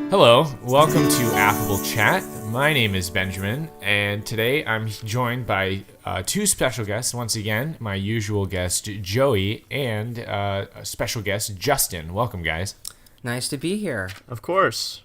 Hello, welcome to Affable Chat. My name is Benjamin, and today I'm joined by two special guests. Once again, my usual guest, Joey, and a special guest, Justin. Welcome, guys. Nice to be here. Of course.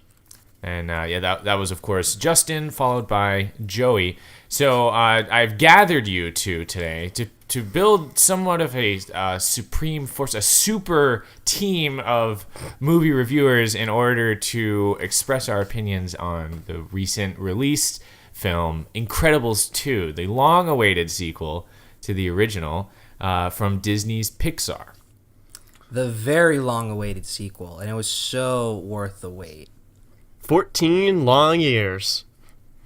And that was, of course, Justin, followed by Joey. So I've gathered you two today to build somewhat of a supreme force, a super team of movie reviewers in order to express our opinions on the recent released film, Incredibles 2, the long-awaited sequel to the original from Disney's Pixar. The very long-awaited sequel, and it was so worth the wait. 14 long years.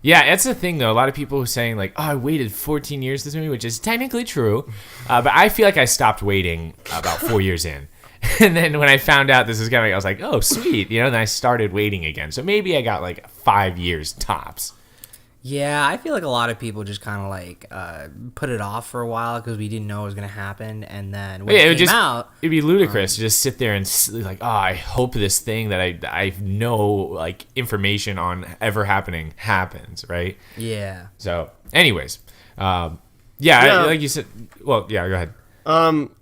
Yeah, that's the thing, though. A lot of people are saying, like, oh, I waited 14 years for this movie, which is technically true. But I feel like I stopped waiting about 4 years in. And then when I found out this was coming, I was like, oh, sweet. And I started waiting again. So maybe I got, like, 5 years tops. Yeah, I feel like a lot of people just kind of, like, put it off for a while because we didn't know it was going to happen. And then when it came out... It'd be ludicrous to just sit there and, like, oh, I hope this thing that I know, like, information on ever happening happens, right? Yeah. So, anyways. Like you said... Well, yeah, go ahead.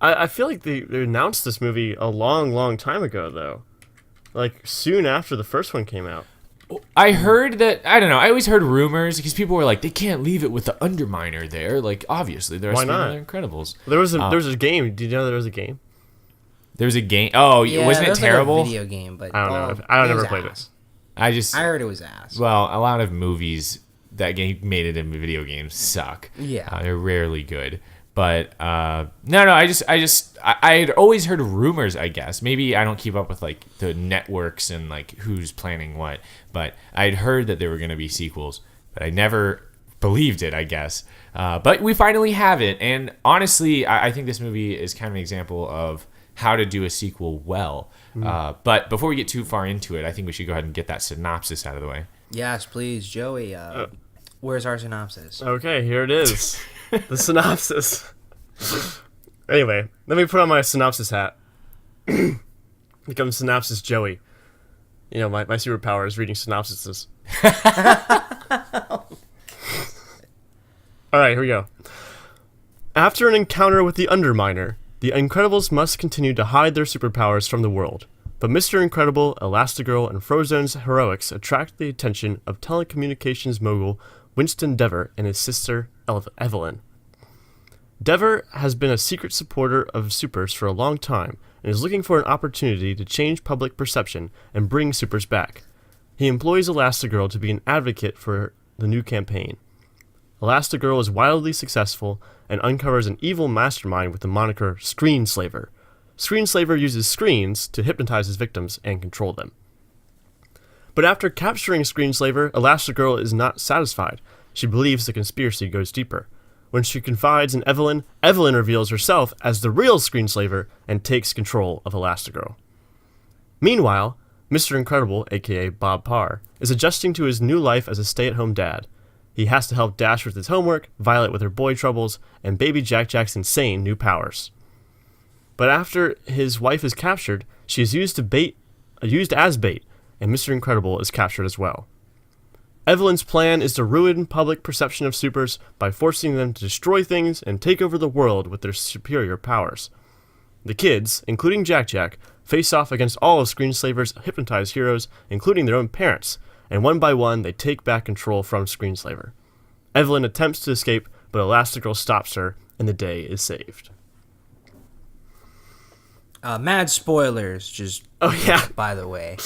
I feel like they announced this movie a long time ago, though. Like, soon after the first one came out. I heard that, I don't know, I always heard rumors because people were like, they can't leave it with the Underminer there. Like, obviously, there are some Incredibles. There was a game. Did you know there was a game? There was a game. Oh, yeah, wasn't it terrible? Like a video game, but I don't know. I never played it. I heard it was ass. Well, a lot of movies that game made it in video games suck. Yeah. They're rarely good. But no, I had always heard rumors, I guess. Maybe I don't keep up with like the networks and like who's planning what, but I'd heard that there were going to be sequels, but I never believed it, I guess. But we finally have it, and honestly, I think this movie is kind of an example of how to do a sequel well. But before we get too far into it, I think we should go ahead and get that synopsis out of the way. Yes, please, Joey. Where's our synopsis? Okay, here it is. The synopsis. Anyway, let me put on my synopsis hat. Become Synopsis Joey. My superpower is reading synopsises. Alright, here we go. After an encounter with the Underminer, the Incredibles must continue to hide their superpowers from the world. But Mr. Incredible, Elastigirl, and Frozone's heroics attract the attention of telecommunications mogul Winston Dever and his sister Evelyn. Dever has been a secret supporter of supers for a long time and is looking for an opportunity to change public perception and bring supers back. He employs Elastigirl to be an advocate for the new campaign. Elastigirl is wildly successful and uncovers an evil mastermind with the moniker Screenslaver. Screenslaver uses screens to hypnotize his victims and control them. But after capturing Screenslaver, Elastigirl is not satisfied. She believes the conspiracy goes deeper. When she confides in Evelyn, Evelyn reveals herself as the real Screenslaver and takes control of Elastigirl. Meanwhile, Mr. Incredible, aka Bob Parr, is adjusting to his new life as a stay-at-home dad. He has to help Dash with his homework, Violet with her boy troubles, and baby Jack Jack's insane new powers. But after his wife is captured, she is used as bait, and Mr. Incredible is captured as well. Evelyn's plan is to ruin public perception of supers by forcing them to destroy things and take over the world with their superior powers. The kids, including Jack Jack, face off against all of Screenslaver's hypnotized heroes, including their own parents, and one by one they take back control from Screenslaver. Evelyn attempts to escape, but Elastigirl stops her, and the day is saved. Mad spoilers, just by the way.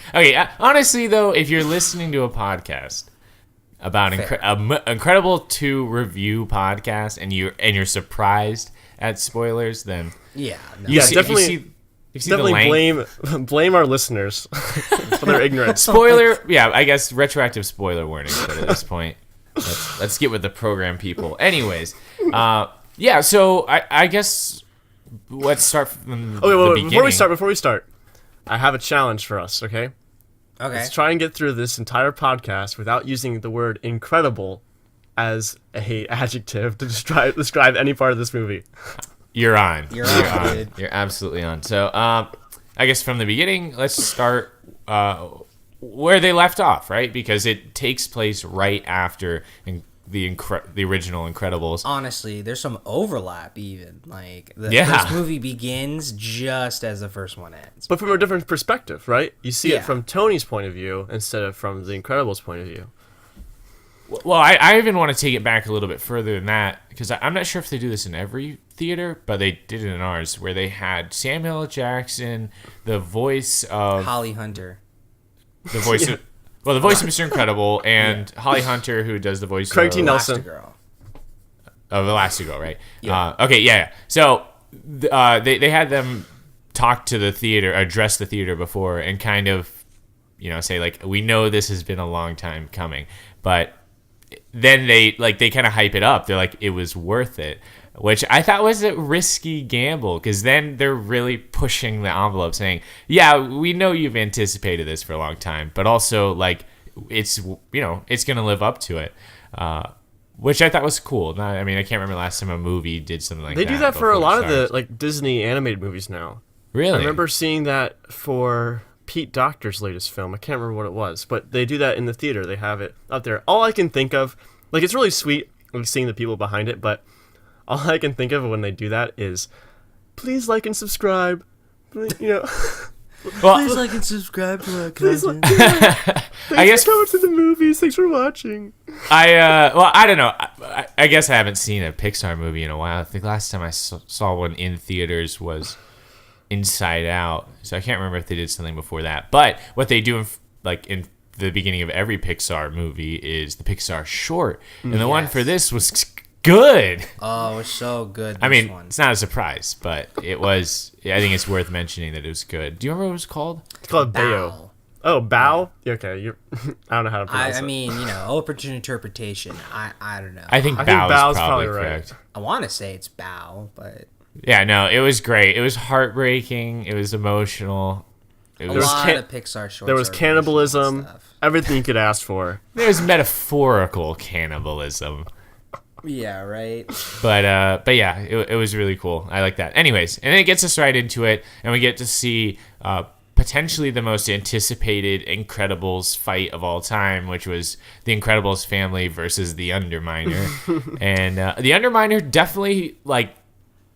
Okay, honestly though, if you're listening to a podcast about Incredible 2 review podcast and you're surprised at spoilers, then definitely blame our listeners for their ignorance. Spoiler, I guess retroactive spoiler warning, but at this point. Let's get with the program, people. Anyways, yeah. So I guess let's start from the beginning. Before we start, I have a challenge for us. Okay. Okay. Let's try and get through this entire podcast without using the word incredible as a adjective to describe any part of this movie. You're on. You're on, dude. You're absolutely on. So, I guess from the beginning, let's start where they left off, right? Because it takes place right after the original Incredibles. Honestly, there's some overlap even. Like, the Yeah. first movie begins just as the first one ends. But from a different perspective, right? You see Yeah. it from Tony's point of view instead of from the Incredibles' point of view. Well, I even want to take it back a little bit further than that, because I'm not sure if they do this in every theater, but they did it in ours, where they had Samuel L. Jackson, the voice of Holly Hunter. the voice of Mr. Incredible, and Holly Hunter, who does the voice Craig T. of Nelson. Elastigirl. Elastigirl, right? Yeah. Okay, yeah. So they had them talk to the theater, address the theater before, and kind of, say like, we know this has been a long time coming, but then they kind of hype it up. They're like, it was worth it, which I thought was a risky gamble, because then they're really pushing the envelope, saying, yeah, we know you've anticipated this for a long time, but also like it's going to live up to it, which I thought was cool. I can't remember last time a movie did something like that. They do that for a before lot of stars. the like Disney animated movies now. Really? I remember seeing that for Pete Docter's latest film. I can't remember what it was, but they do that in the theater. They have it up there. All I can think of, like, it's really sweet like seeing the people behind it, but all I can think of when they do that is, please like and subscribe. Well, Please like and subscribe to our content. I guess coming to the movies. Thanks for watching. I don't know. I guess I haven't seen a Pixar movie in a while. I think last time I saw one in theaters was Inside Out, so I can't remember if they did something before that. But what they do in the beginning of every Pixar movie is the Pixar short, and the one for this was good. Oh, it's so good. It's not a surprise, but it was. I think it's worth mentioning that it was good. Do you remember what it was called? It's called Bao. Bao. Oh, Bao? Okay, I don't know how to pronounce it. Open to interpretation. I don't know. I think Bao's probably correct. Right. I want to say it's Bao, but yeah, no, it was great. It was heartbreaking. It was emotional. a lot of Pixar shorts. There was cannibalism, everything you could ask for. There was metaphorical cannibalism. Yeah, right. But yeah, it was really cool. I like that. Anyways, and it gets us right into it, and we get to see potentially the most anticipated Incredibles fight of all time, which was the Incredibles family versus the Underminer. And the Underminer definitely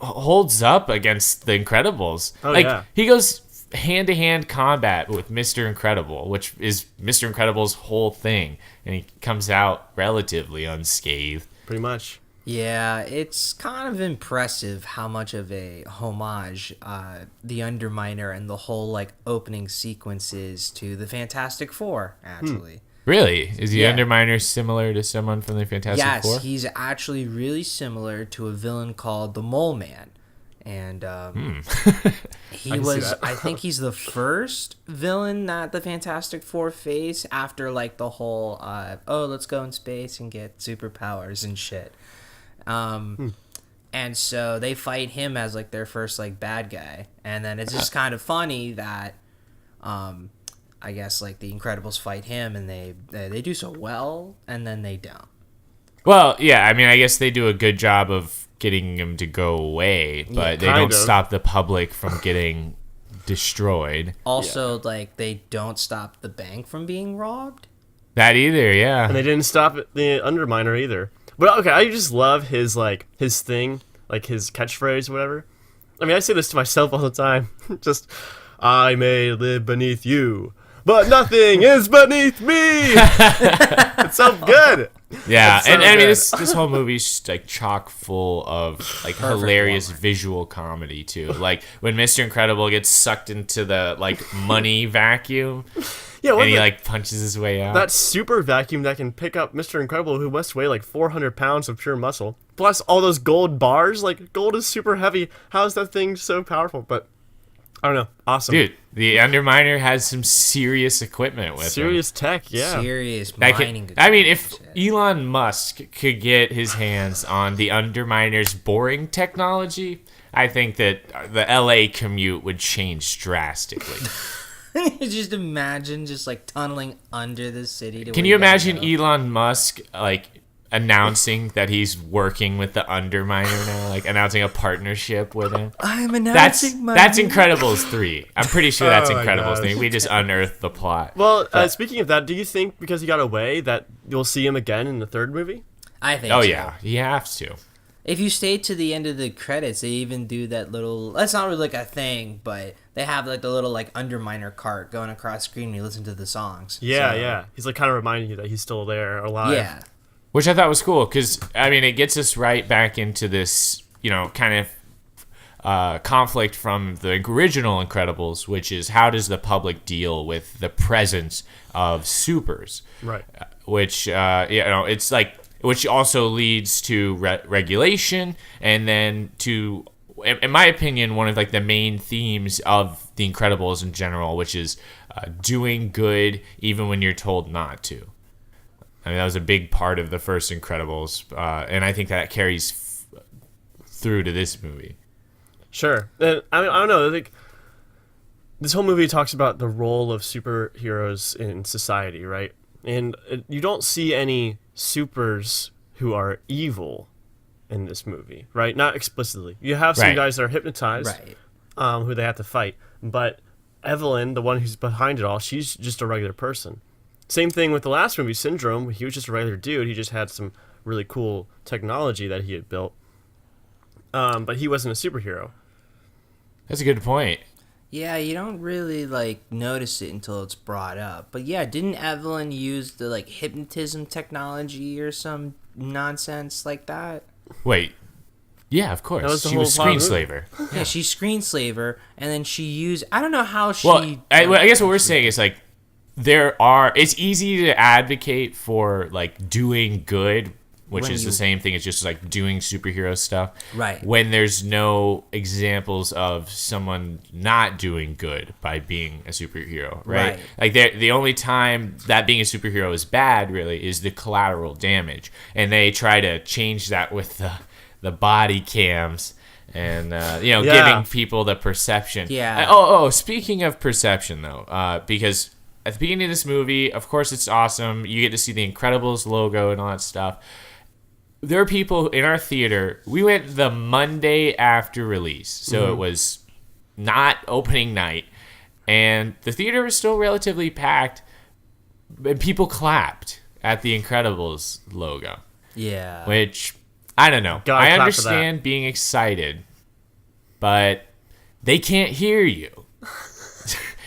holds up against the Incredibles. Yeah. He goes hand-to-hand combat with Mr. Incredible, which is Mr. Incredible's whole thing, and he comes out relatively unscathed. Pretty much. Yeah, it's kind of impressive how much of a homage the Underminer and the whole opening sequence is to the Fantastic Four, actually. Really? Is the Yeah. Underminer similar to someone from the Fantastic Four? Yes, he's actually really similar to a villain called the Mole Man. And he was, I think he's the first villain that the Fantastic Four face after the whole, let's go in space and get superpowers and shit. And so they fight him as their first bad guy. And then it's just kind of funny that, I guess the Incredibles fight him and they do so well and then they don't. Well, yeah, I guess they do a good job of getting him to go away, but they don't stop the public from getting destroyed. Also, they don't stop the bank from being robbed. That either, yeah. And they didn't stop the Underminer either. But okay, I just love his his thing, his catchphrase, whatever. I say this to myself all the time. Just, I may live beneath you, but nothing is beneath me. It's so good. Yeah, so and good. this whole movie's chock full of hilarious visual comedy too. When Mr. Incredible gets sucked into the money vacuum, and he punches his way out. That super vacuum that can pick up Mr. Incredible, who must weigh 400 pounds of pure muscle, plus all those gold bars. Gold is super heavy. How is that thing so powerful? But I don't know. Awesome. Dude, the Underminer has some serious equipment with serious tech, yeah. Serious mining. I mean, if Elon Musk could get his hands on the Underminer's boring technology, I think that the LA commute would change drastically. Just imagine just like tunneling under the city. Can you imagine Elon Musk like announcing that he's working with the Underminer now, like announcing a partnership with him? I'm announcing that's Incredibles 3. I'm pretty sure that's Incredibles 3. gosh. We just unearthed the plot. Well, speaking of that, do you think because he got away that you'll see him again in the third movie? I think Oh so. yeah, he has to. If you stay to the end of the credits, they even do that little. That's not really like a thing, but they have like the little like Underminer cart going across screen when you listen to the songs. Yeah, So, yeah. He's like kind of reminding you that he's still there, alive. Yeah. Which I thought was cool because, I mean, it gets us right back into this, kind of conflict from the original Incredibles, which is how does the public deal with the presence of supers? Right. Which, it's like, which also leads to regulation and then to, in my opinion, one of like the main themes of the Incredibles in general, which is doing good even when you're told not to. I mean, that was a big part of the first Incredibles, and I think that carries through to this movie. Sure. And, I mean, I don't know. I think this whole movie talks about the role of superheroes in society, right? And you don't see any supers who are evil in this movie, right? Not explicitly. You have some guys that are hypnotized, Right. who they have to fight. But Evelyn, the one who's behind it all, she's just a regular person. Same thing with the last movie, Syndrome. He was just a regular dude. He just had some really cool technology that he had built. But he wasn't a superhero. That's a good point. Yeah, you don't really like notice it until it's brought up. But yeah, didn't Evelyn use the like hypnotism technology or some nonsense like that? Wait. Yeah, of course. That was the She whole was plot of the screenslaver. Yeah, she's screenslaver, and then she used. I don't know how she. Well, I guess what we're saying is like it's easy to advocate for like doing good, which When is the you- same thing as just like doing superhero stuff. Right. When there's no examples of someone not doing good by being a superhero, right? Right. Like the only time that being a superhero is bad really is the collateral damage. And they try to change that with the body cams and giving people the perception. Yeah. Speaking of perception though, because at the beginning of this movie, of course it's awesome. You get to see the Incredibles logo and all that stuff. There are people in our theater. We went the Monday after release, so it was not opening night, and the theater was still relatively packed, and people clapped at the Incredibles logo. Yeah. Which, I don't know. Gotta I clap for understand being excited, but they can't hear you.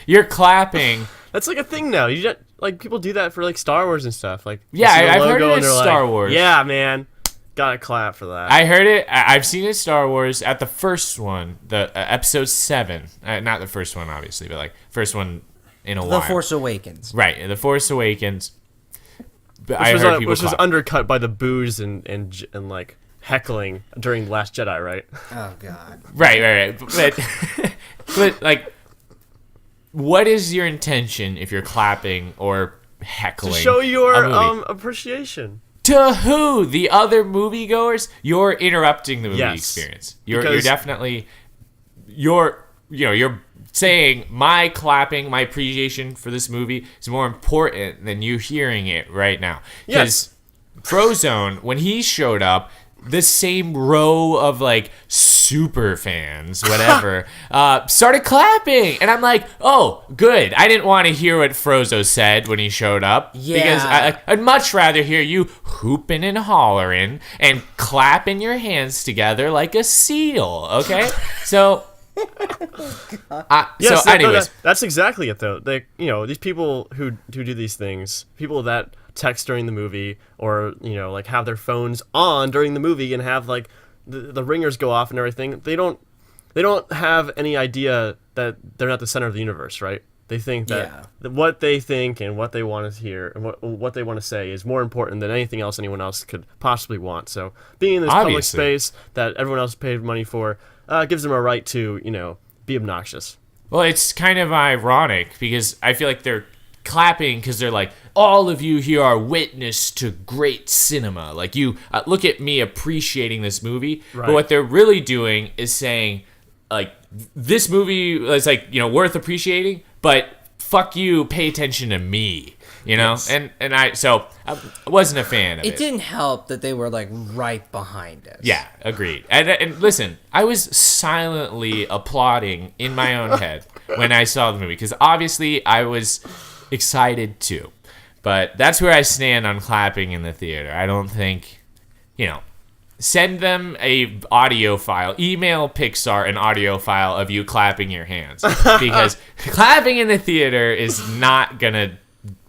You're clapping. That's like a thing now. You just, like people do that for like Star Wars and stuff. Like Yeah, they see the I've heard logo it and in they're Star like, Wars. Yeah, man, gotta clap for that. I heard it. I've seen it in Star Wars at the first one, the episode 7. Not the first one, obviously, but like first one in a while. The Force Awakens. Right, The Force Awakens. But I heard people which was clap. undercut by the boos and like heckling during The Last Jedi, right? Oh God. Right. But like, what is your intention if you're clapping or heckling? To show your a movie? appreciation. To who? The other moviegoers? You're interrupting the movie Yes. experience. You're Because- definitely you're saying my clapping, my appreciation for this movie is more important than you hearing it right now. Yes. Frozone, when he showed up, the same row of like super fans, whatever, started clapping, and I'm like, "Oh, good." I didn't want to hear what Frozo said when he showed up, because Yeah. I'd much rather hear you hooping and hollering and clapping your hands together like a seal. Okay, so. Yes, Anyways, that's exactly it though. These people who do these things, people that text during the movie or like have their phones on during the movie and have like the ringers go off and everything. They don't have any idea that they're not the center of the universe, right? They think that what they think and what they want to hear and what they want to say is more important than anything else anyone else could possibly want. So being in this public space that everyone else paid money for gives them a right to be obnoxious. Well, it's kind of ironic because I feel like they're clapping because they're like, all of you here are witness to great cinema. Like, you look at me appreciating this movie. Right. But what they're really doing is saying, like, this movie is, like, worth appreciating, but fuck you, pay attention to me. Yes. And I wasn't a fan of it. It didn't help that they were like right behind us. Yeah, agreed. And listen, I was silently applauding in my own head when I saw the movie because obviously I was excited too. But that's where I stand on clapping in the theater. I don't think, send them a audio file. Email Pixar an audio file of you clapping your hands because clapping in the theater is not gonna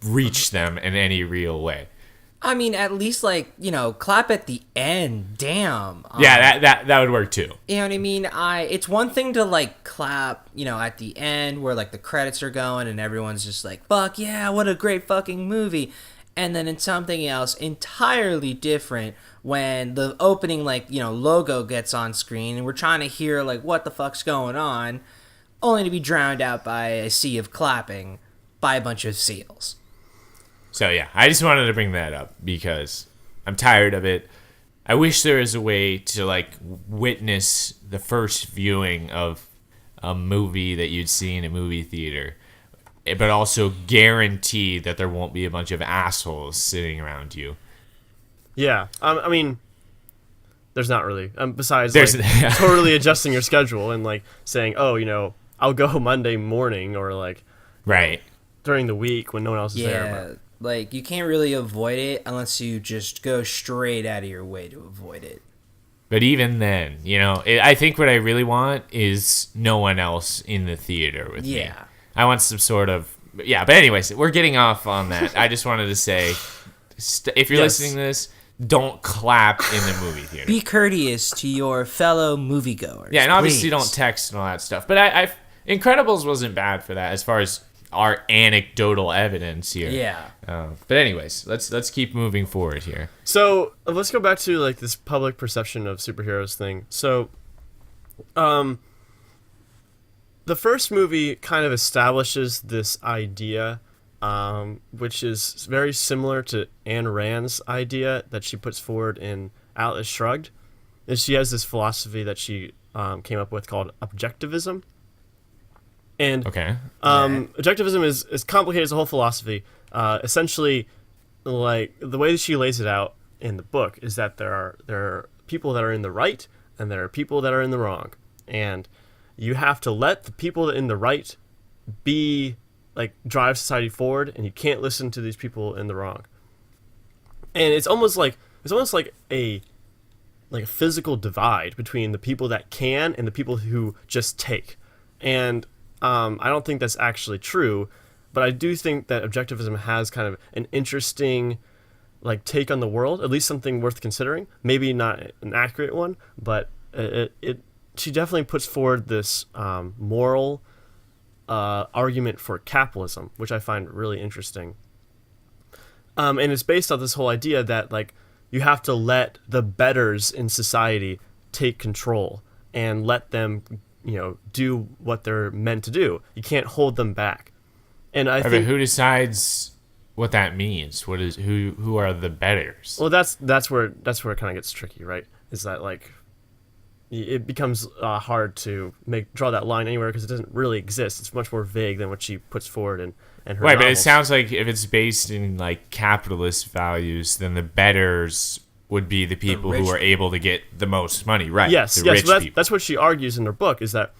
reach them in any real way. I mean, at least clap at the end. Damn. Yeah, that would work too. You know what I mean? It's one thing to clap, at the end where the credits are going and everyone's just like, "Fuck yeah, what a great fucking movie." And then it's something else entirely different when the opening logo gets on screen and we're trying to hear what the fuck's going on, only to be drowned out by a sea of clapping by a bunch of seals. So yeah, I just wanted to bring that up because I'm tired of it. I wish there was a way to witness the first viewing of a movie that you'd see in a movie theater, but also guarantee that there won't be a bunch of assholes sitting around you. Yeah, I mean, there's not really. Besides, totally adjusting your schedule and saying, "Oh, I'll go Monday morning," or right during the week when no one else is there. Yeah, you can't really avoid it unless you just go straight out of your way to avoid it. But even then, I think what I really want is no one else in the theater with me. Yeah. I want some sort of... Yeah, but anyways, we're getting off on that. I just wanted to say, if you're listening to this, don't clap in the movie theater. Be courteous to your fellow moviegoers. Yeah, and obviously please. don't text and all that stuff. But I Incredibles wasn't bad for that as far as our anecdotal evidence here. Yeah. But anyways, let's keep moving forward here. So let's go back to this public perception of superheroes thing. So, the first movie kind of establishes this idea, which is very similar to Ayn Rand's idea that she puts forward in Atlas Shrugged. And she has this philosophy that she came up with called objectivism. And Okay. Objectivism is complicated as a whole philosophy. Essentially, the way that she lays it out in the book is that there are people that are in the right and there are people that are in the wrong, and you have to let the people in the right be drive society forward, and you can't listen to these people in the wrong. And it's almost like a physical divide between the people that can and the people who just take. And I don't think that's actually true, but I do think that objectivism has kind of an interesting take on the world, at least something worth considering. Maybe not an accurate one, but she definitely puts forward this moral argument for capitalism, which I find really interesting. And it's based on this whole idea that you have to let the betters in society take control and let them do what they're meant to do. You can't hold them back. And I think who decides what that means? Who are the betters? Well, that's where it kind of gets tricky, right? Is that it becomes hard to draw that line anywhere because it doesn't really exist. It's much more vague than what she puts forward in her Right, novels. but it sounds like if it's based in capitalist values, then the betters would be the people who are able to get the most money, right? Yes, the rich so people. that's what she argues in her book, is that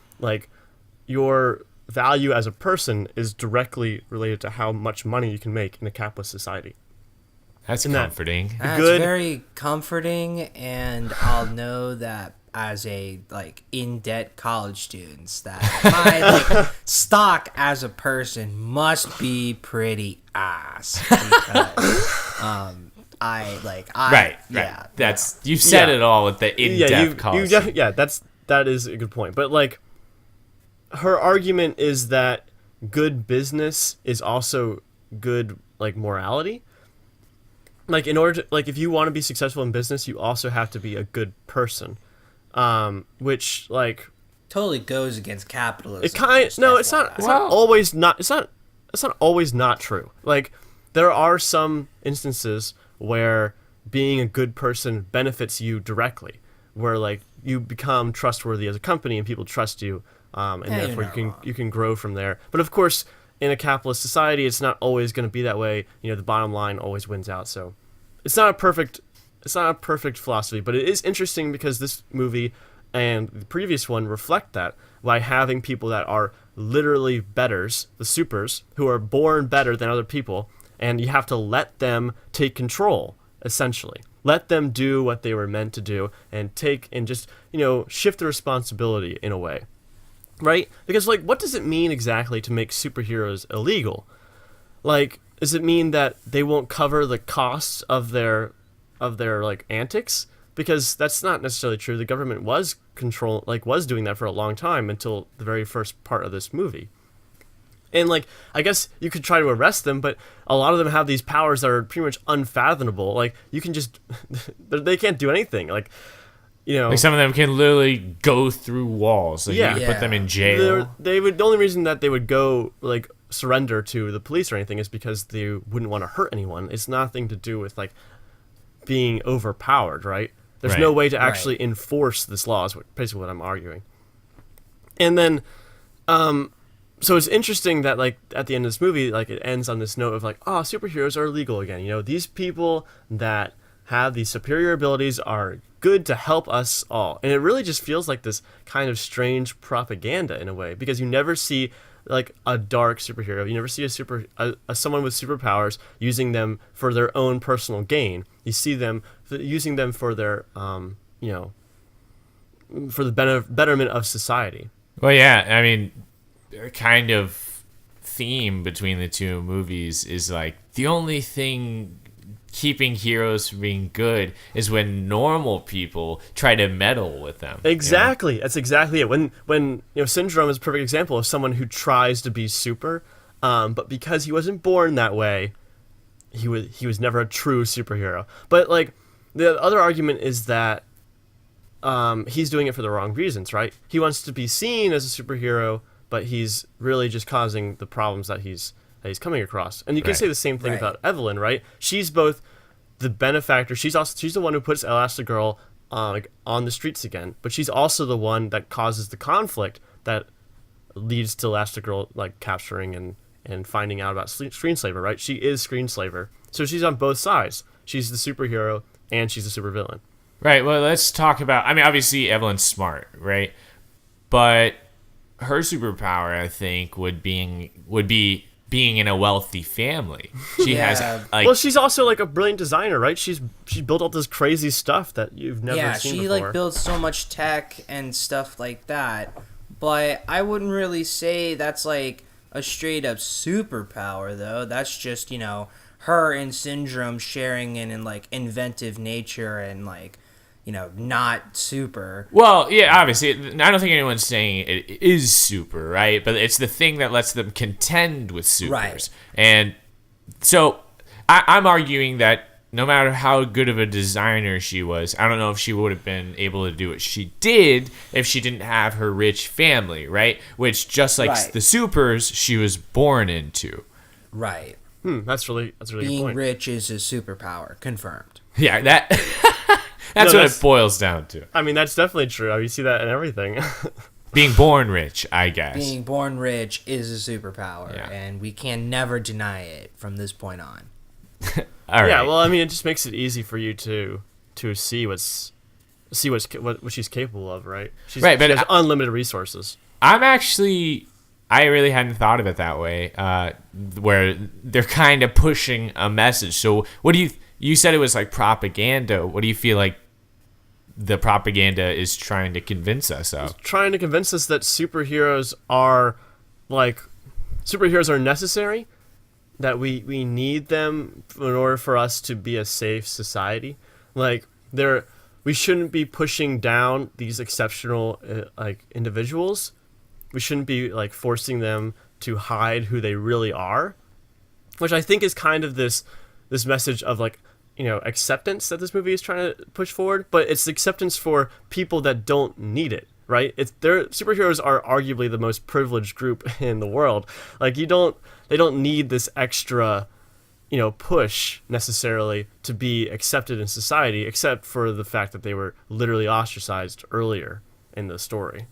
your value as a person is directly related to how much money you can make in a capitalist society. That's Isn't that comforting. That's good? very comforting, and I'll know that as a in-debt college students that my stock as a person must be pretty ass because Right. yeah. That's you've said it all with the in-depth college. That is a good point. But her argument is that good business is also good morality. In order to if you want to be successful in business, you also have to be a good person. Which totally goes against capitalism. It kind no, it's not. It's not always not. It's not. It's not always not true. Like there are some instances where being a good person benefits you directly, where like you become trustworthy as a company and people trust you, and therefore you can grow from there. But of course, in a capitalist society, it's not always going to be that way. You know, the bottom line always wins out. So it's not a perfect philosophy, but it is interesting because this movie and the previous one reflect that by having people that are literally betters, the supers, who are born better than other people, and you have to let them take control, essentially. Let them do what they were meant to do and just, shift the responsibility in a way. Right? Because, like, what does it mean exactly to make superheroes illegal? Like, does it mean that they won't cover the costs of their like antics? Because that's not necessarily true. The government was doing that for a long time until the very first part of this movie. And like, I guess you could try to arrest them, but a lot of them have these powers that are pretty much unfathomable. Like, you can just, they can't do anything. Like, like some of them can literally go through walls. Like, you could put them in jail. The only reason that they would go like surrender to the police or anything is because they wouldn't want to hurt anyone. It's nothing to do with like being overpowered, right? There's no way to actually enforce this law, is basically what I'm arguing. And then, so it's interesting that, like, at the end of this movie, like, it ends on this note of, like, superheroes are illegal again. These people that have these superior abilities are good to help us all. And it really just feels like this kind of strange propaganda in a way, because you never see, like, a dark superhero. You never see someone with superpowers using them for their own personal gain. You see them using them for their, for the betterment of society. Well, yeah, I mean, kind of theme between the two movies is like the only thing keeping heroes from being good is when normal people try to meddle with them. Exactly. That's exactly it. When Syndrome is a perfect example of someone who tries to be super, but because he wasn't born that way, he was never a true superhero. But like the other argument is that he's doing it for the wrong reasons, right? He wants to be seen as a superhero, but he's really just causing the problems that he's coming across. And you can say the same thing about Evelyn, right? She's both the benefactor. She's the one who puts Elastigirl on the streets again, but she's also the one that causes the conflict that leads to Elastigirl like capturing and finding out about Screenslaver, right? She is Screenslaver, so she's on both sides. She's the superhero and she's the supervillain. Right. Well, let's talk about. I mean, obviously Evelyn's smart, right? But her superpower, I think, would be being in a wealthy family. She has like. Well, she's also like a brilliant designer, right? She built all this crazy stuff that you've never seen before. Yeah, she like builds so much tech and stuff like that. But I wouldn't really say that's like a straight up superpower, though. That's just her and Syndrome sharing in like inventive nature and like. Not super. Well, yeah, obviously, I don't think anyone's saying it is super, right? But it's the thing that lets them contend with supers. Right. And so I'm arguing that no matter how good of a designer she was, I don't know if she would have been able to do what she did if she didn't have her rich family, right? Which, just like the supers, she was born into. Right. That's really good point. Being rich is a superpower. Confirmed. Yeah, that... That's what it boils down to. I mean, that's definitely true. I mean, you see that in everything. Being born rich, I guess. Being born rich is a superpower, and we can never deny it from this point on. All right. Yeah, well, I mean, it just makes it easy for you to see what she's capable of, right? She has unlimited resources. I really hadn't thought of it that way, where they're kind of pushing a message. So what do you said it was like propaganda. What do you feel like the propaganda is trying to convince us of? It's trying to convince us that superheroes are necessary, that we need them in order for us to be a safe society. Like we shouldn't be pushing down these exceptional individuals. We shouldn't be like forcing them to hide who they really are, which I think is kind of this message of like acceptance that this movie is trying to push forward, but it's acceptance for people that don't need it. right? Their superheroes are arguably the most privileged group in the world. Like they don't need this extra, push necessarily to be accepted in society, except for the fact that they were literally ostracized earlier in the story.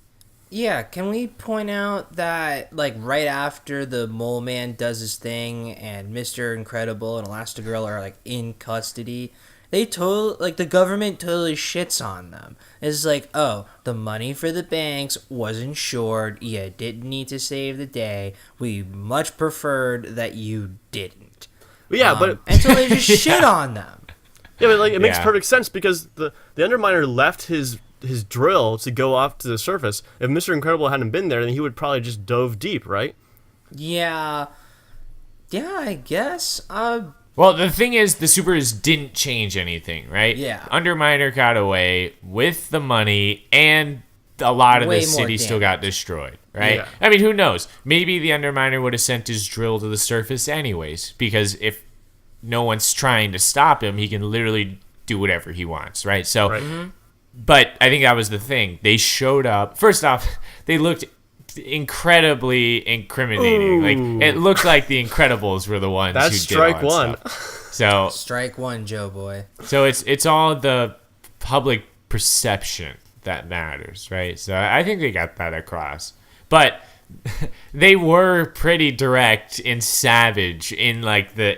Yeah, can we point out that, like, right after the Mole Man does his thing and Mr. Incredible and Elastigirl are, like, in custody, the government totally shits on them. It's like, oh, the money for the banks was insured. You didn't need to save the day. We much preferred that you didn't. Yeah, but... And so they just shit on them. Yeah, but, like, it makes perfect sense because the Underminer left his drill to go off to the surface. If Mr. Incredible hadn't been there, then he would probably just dove deep, right? Yeah, I guess. Well, the thing is, the supers didn't change anything, right? Yeah. Underminer got away with the money, and a lot of Way the more city still got damage. destroyed, right? Yeah. I mean, who knows? Maybe the Underminer would have sent his drill to the surface anyways, because if no one's trying to stop him, he can literally do whatever he wants, right? So... Right. Mm-hmm. But I think that was the thing. They showed up. First off, they looked incredibly incriminating. Ooh. Like it looked like the Incredibles were the ones That's who strike did all that one. stuff. So Strike one, Joe boy. so it's all the public perception that matters, right? So I think they got that across. But they were pretty direct and savage in like the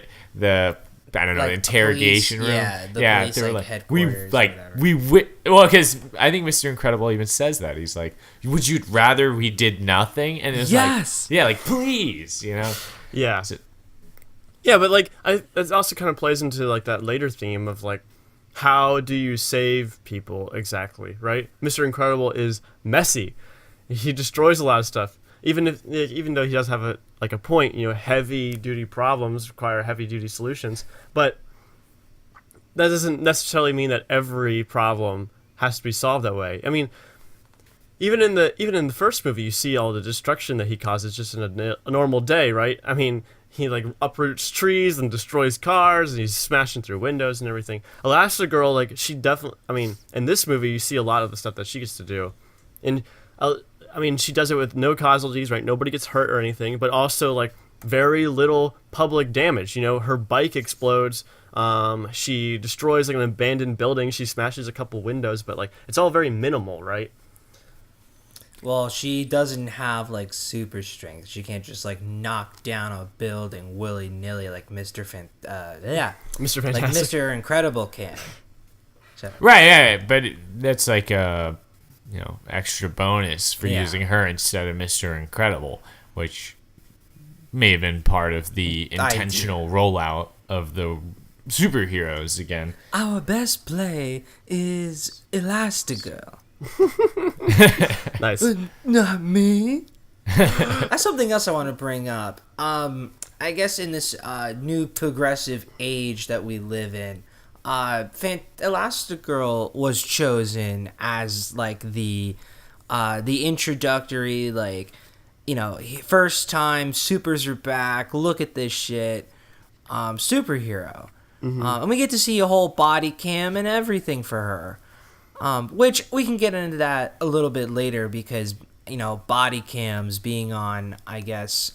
I don't know, Like the interrogation police- room. yeah, the police, they were like, we headquarters or whatever. well, because I think Mr. Incredible even says that he's like, "Would you rather we did nothing?" And it's Yes! like please, Yeah. So- Yeah, but like it also kind of plays into like that later theme of like how do you save people exactly, right? Mr. Incredible is messy. He destroys a lot of stuff. Even though he does have a point, heavy duty problems require heavy duty solutions, but that doesn't necessarily mean that every problem has to be solved that way. I mean, even in the first movie, you see all the destruction that he causes just in a normal day, right? I mean, he like uproots trees and destroys cars, and he's smashing through windows and everything. Elastigirl, like she definitely, I mean, in this movie, you see a lot of the stuff that she gets to do, and I mean, she does it with no casualties, right? Nobody gets hurt or anything, but also like very little public damage. Her bike explodes. She destroys like an abandoned building. She smashes a couple windows, but like it's all very minimal, right? Well, she doesn't have like super strength. She can't just like knock down a building willy nilly like Mr. like Fantastic. Mr. Incredible can. So, right, but that's like a extra bonus for Yeah. using her instead of Mr. Incredible, which may have been part of the intentional rollout of the superheroes again. our best play is Elastigirl. Nice. Not me. That's something else I want to bring up. I guess in this new progressive age that we live in, Elastigirl was chosen as like the introductory, like, first time supers are back. Look at this shit, superhero, and we get to see a whole body cam and everything for her. Which we can get into that a little bit later because body cams being on, I guess,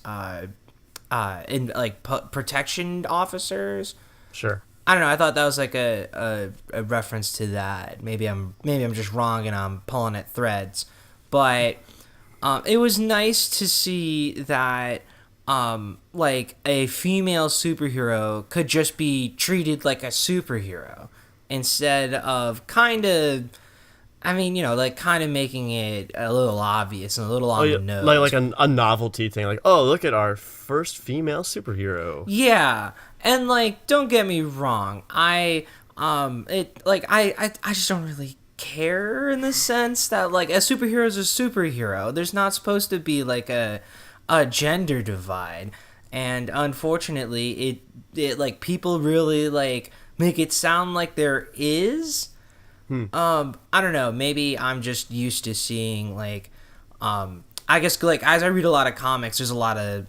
in like protection officers. Sure. I don't know. I thought that was like a reference to that. Maybe I'm just wrong and I'm pulling at threads, but it was nice to see that like a female superhero could just be treated like a superhero instead of kind of making it a little obvious and a little on the nose. Like a novelty thing, like, oh, look at our first female superhero. Yeah, and like, don't get me wrong, I just don't really care in the sense that like a superhero is a superhero. There's not supposed to be like a gender divide, and unfortunately, it like people really like make it sound like there is. I don't know. Maybe I'm just used to seeing like, I guess like as I read a lot of comics, there's a lot of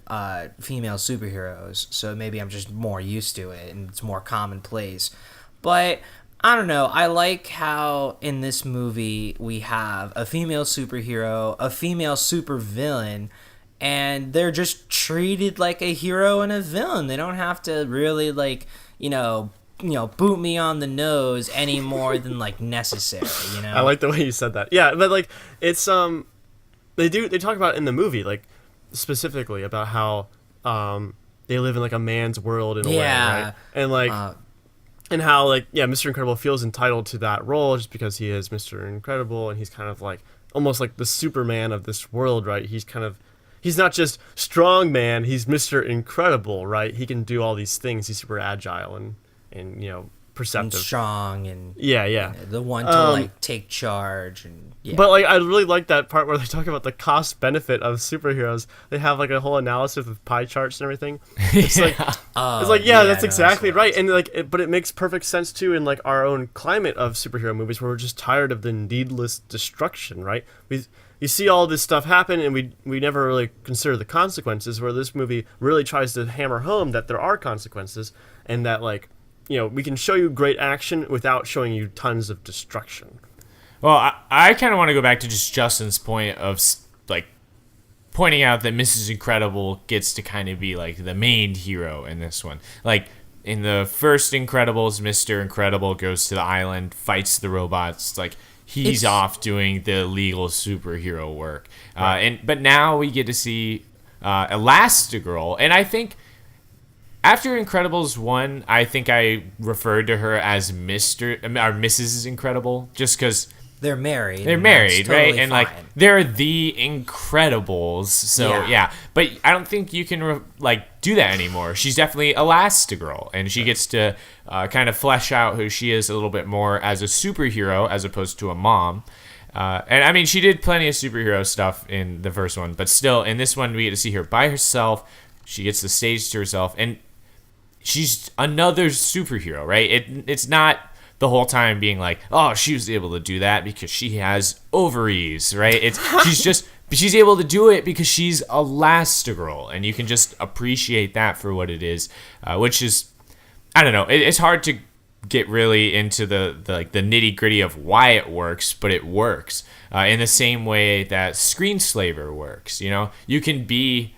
female superheroes, so maybe I'm just more used to it and it's more commonplace. But I don't know. I like how in this movie we have a female superhero, a female supervillain, and they're just treated like a hero and a villain. They don't have to really like, boot me on the nose any more than like necessary, you know. I like the way you said that. Yeah, but like it's they talk about it in the movie like specifically about how they live in like a man's world in a way, right? And like and how, like, yeah, Mr. Incredible feels entitled to that role just because he is Mr. Incredible, and he's kind of, like, almost like the Superman of this world, right? He's not just strong man, he's Mr. Incredible, right? He can do all these things. He's super agile and perceptive. And strong and... Yeah. The one to, like, take charge and... Yeah. But, like, I really like that part where they talk about the cost-benefit of superheroes. They have, like, a whole analysis with pie charts and everything. It's like, that's exactly right. And, like, but it makes perfect sense, too, in, like, our own climate of superhero movies where we're just tired of the needless destruction, right? You see all this stuff happen, and we never really consider the consequences, where this movie really tries to hammer home that there are consequences, and that, like, we can show you great action without showing you tons of destruction. Well, I kind of want to go back to just Justin's point of, like, pointing out that Mrs. Incredible gets to kind of be, like, the main hero in this one. Like, in the first Incredibles, Mr. Incredible goes to the island, fights the robots, like, he's off doing the legal superhero work. Right. But now we get to see Elastigirl, and I think after Incredibles 1, I think I referred to her as Mrs. Incredible, just because... They're married. They're married, right? And, fine. like, they're the Incredibles. So, yeah. But I don't think you can, do that anymore. She's definitely Elastigirl. And she gets to kind of flesh out who she is a little bit more as a superhero as opposed to a mom. And, I mean, she did plenty of superhero stuff in the first one. But still, in this one, we get to see her by herself. She gets the stage to herself. And she's another superhero, right? It's not... the whole time being like, oh, she was able to do that because she has ovaries, right? She's able to do it because she's Elastigirl, and you can just appreciate that for what it is, which is, I don't know, it's hard to get really into the nitty gritty of why it works, but it works in the same way that Screenslaver works. You can be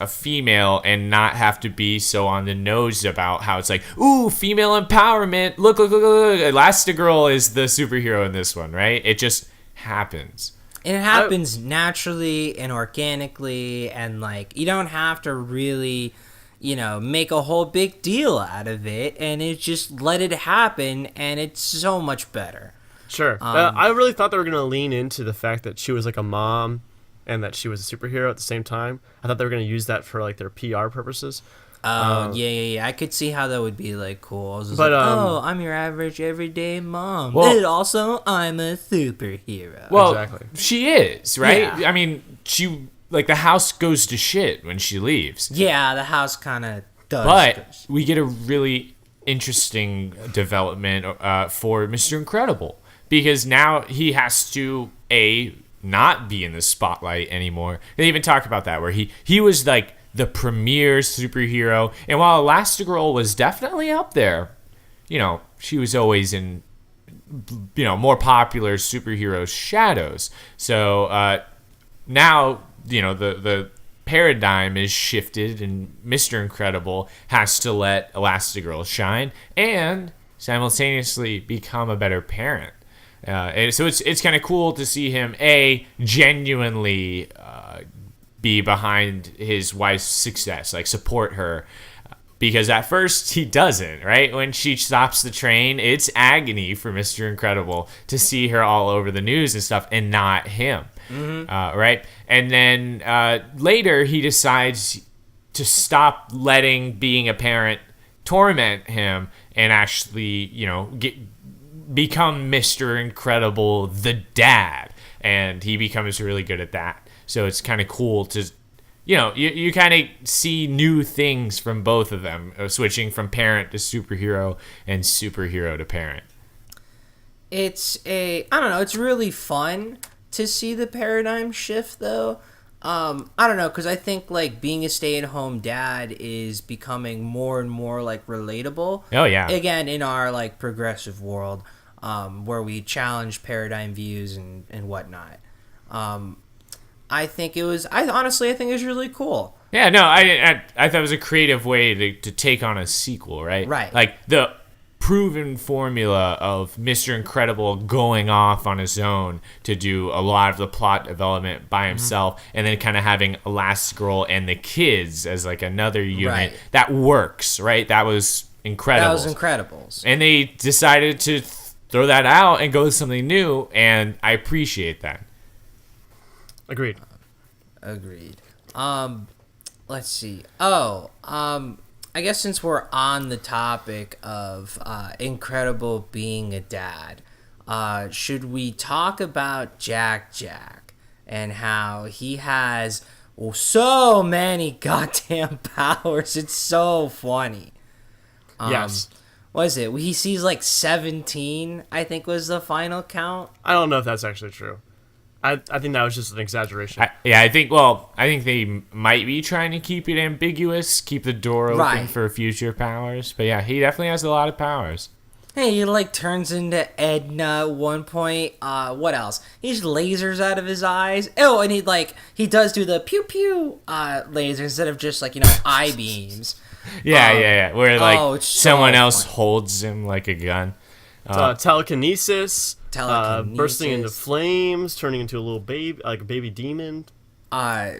a female and not have to be so on the nose about how it's like, ooh, female empowerment. Look. Elastigirl is the superhero in this one, right? It just happens. And it happens naturally and organically, and, like, you don't have to really, make a whole big deal out of it, and it just let it happen, and it's so much better. Sure. I really thought they were going to lean into the fact that she was, like, a mom and that she was a superhero at the same time. I thought they were going to use that for, like, their PR purposes. Yeah. I could see how that would be, like, cool. I was just I'm your average everyday mom. Well, and also, I'm a superhero. Well, exactly. She is, right? Yeah. I mean, she, like, the house goes to shit when she leaves. Yeah, the house kind of does. But we get a really interesting development for Mr. Incredible. Because now he has to, not be in the spotlight anymore. They even talk about that, where he was like the premier superhero, and while Elastigirl was definitely up there, she was always in more popular superheroes' shadows. So now the paradigm is shifted, and Mr. Incredible has to let Elastigirl shine and simultaneously become a better parent. And so it's kind of cool to see him genuinely be behind his wife's success, like support her, because at first he doesn't, right? When she stops the train, it's agony for Mr. Incredible to see her all over the news and stuff, and not him, right? And then later he decides to stop letting being a parent torment him and actually, become Mr. Incredible, the dad, and he becomes really good at that. So it's kind of cool to, you kind of see new things from both of them, switching from parent to superhero and superhero to parent. I don't know, it's really fun to see the paradigm shift, though. I don't know, because I think like being a stay-at-home dad is becoming more and more like relatable. Oh yeah. Again, in our like progressive world, where we challenge paradigm views and whatnot. I think it was. I think it was really cool. Yeah, no, I thought it was a creative way to take on a sequel, right? Right. Like the proven formula of Mr. Incredible going off on his own to do a lot of the plot development by himself, and then kind of having Elastigirl and the kids as like another unit. Right. That works, right? That was incredible. That was Incredibles. And they decided to throw that out and go with something new, and I appreciate that. Agreed. Let's see. I guess since we're on the topic of Incredible being a dad, should we talk about Jack Jack and how he has so many goddamn powers? It's so funny. Yes. What is it? He sees like 17, I think was the final count. I don't know if that's actually true. I think that was just an exaggeration. I think they might be trying to keep it ambiguous, keep the door open for future powers. But yeah, he definitely has a lot of powers. Hey, he like turns into Edna at one point. What else? He just lasers out of his eyes. Oh, and he does do the pew pew laser instead of just like eye beams. Yeah. Where like someone else funny. holds him like a gun. Telekinesis. Bursting into flames, turning into a little baby, like a baby demon.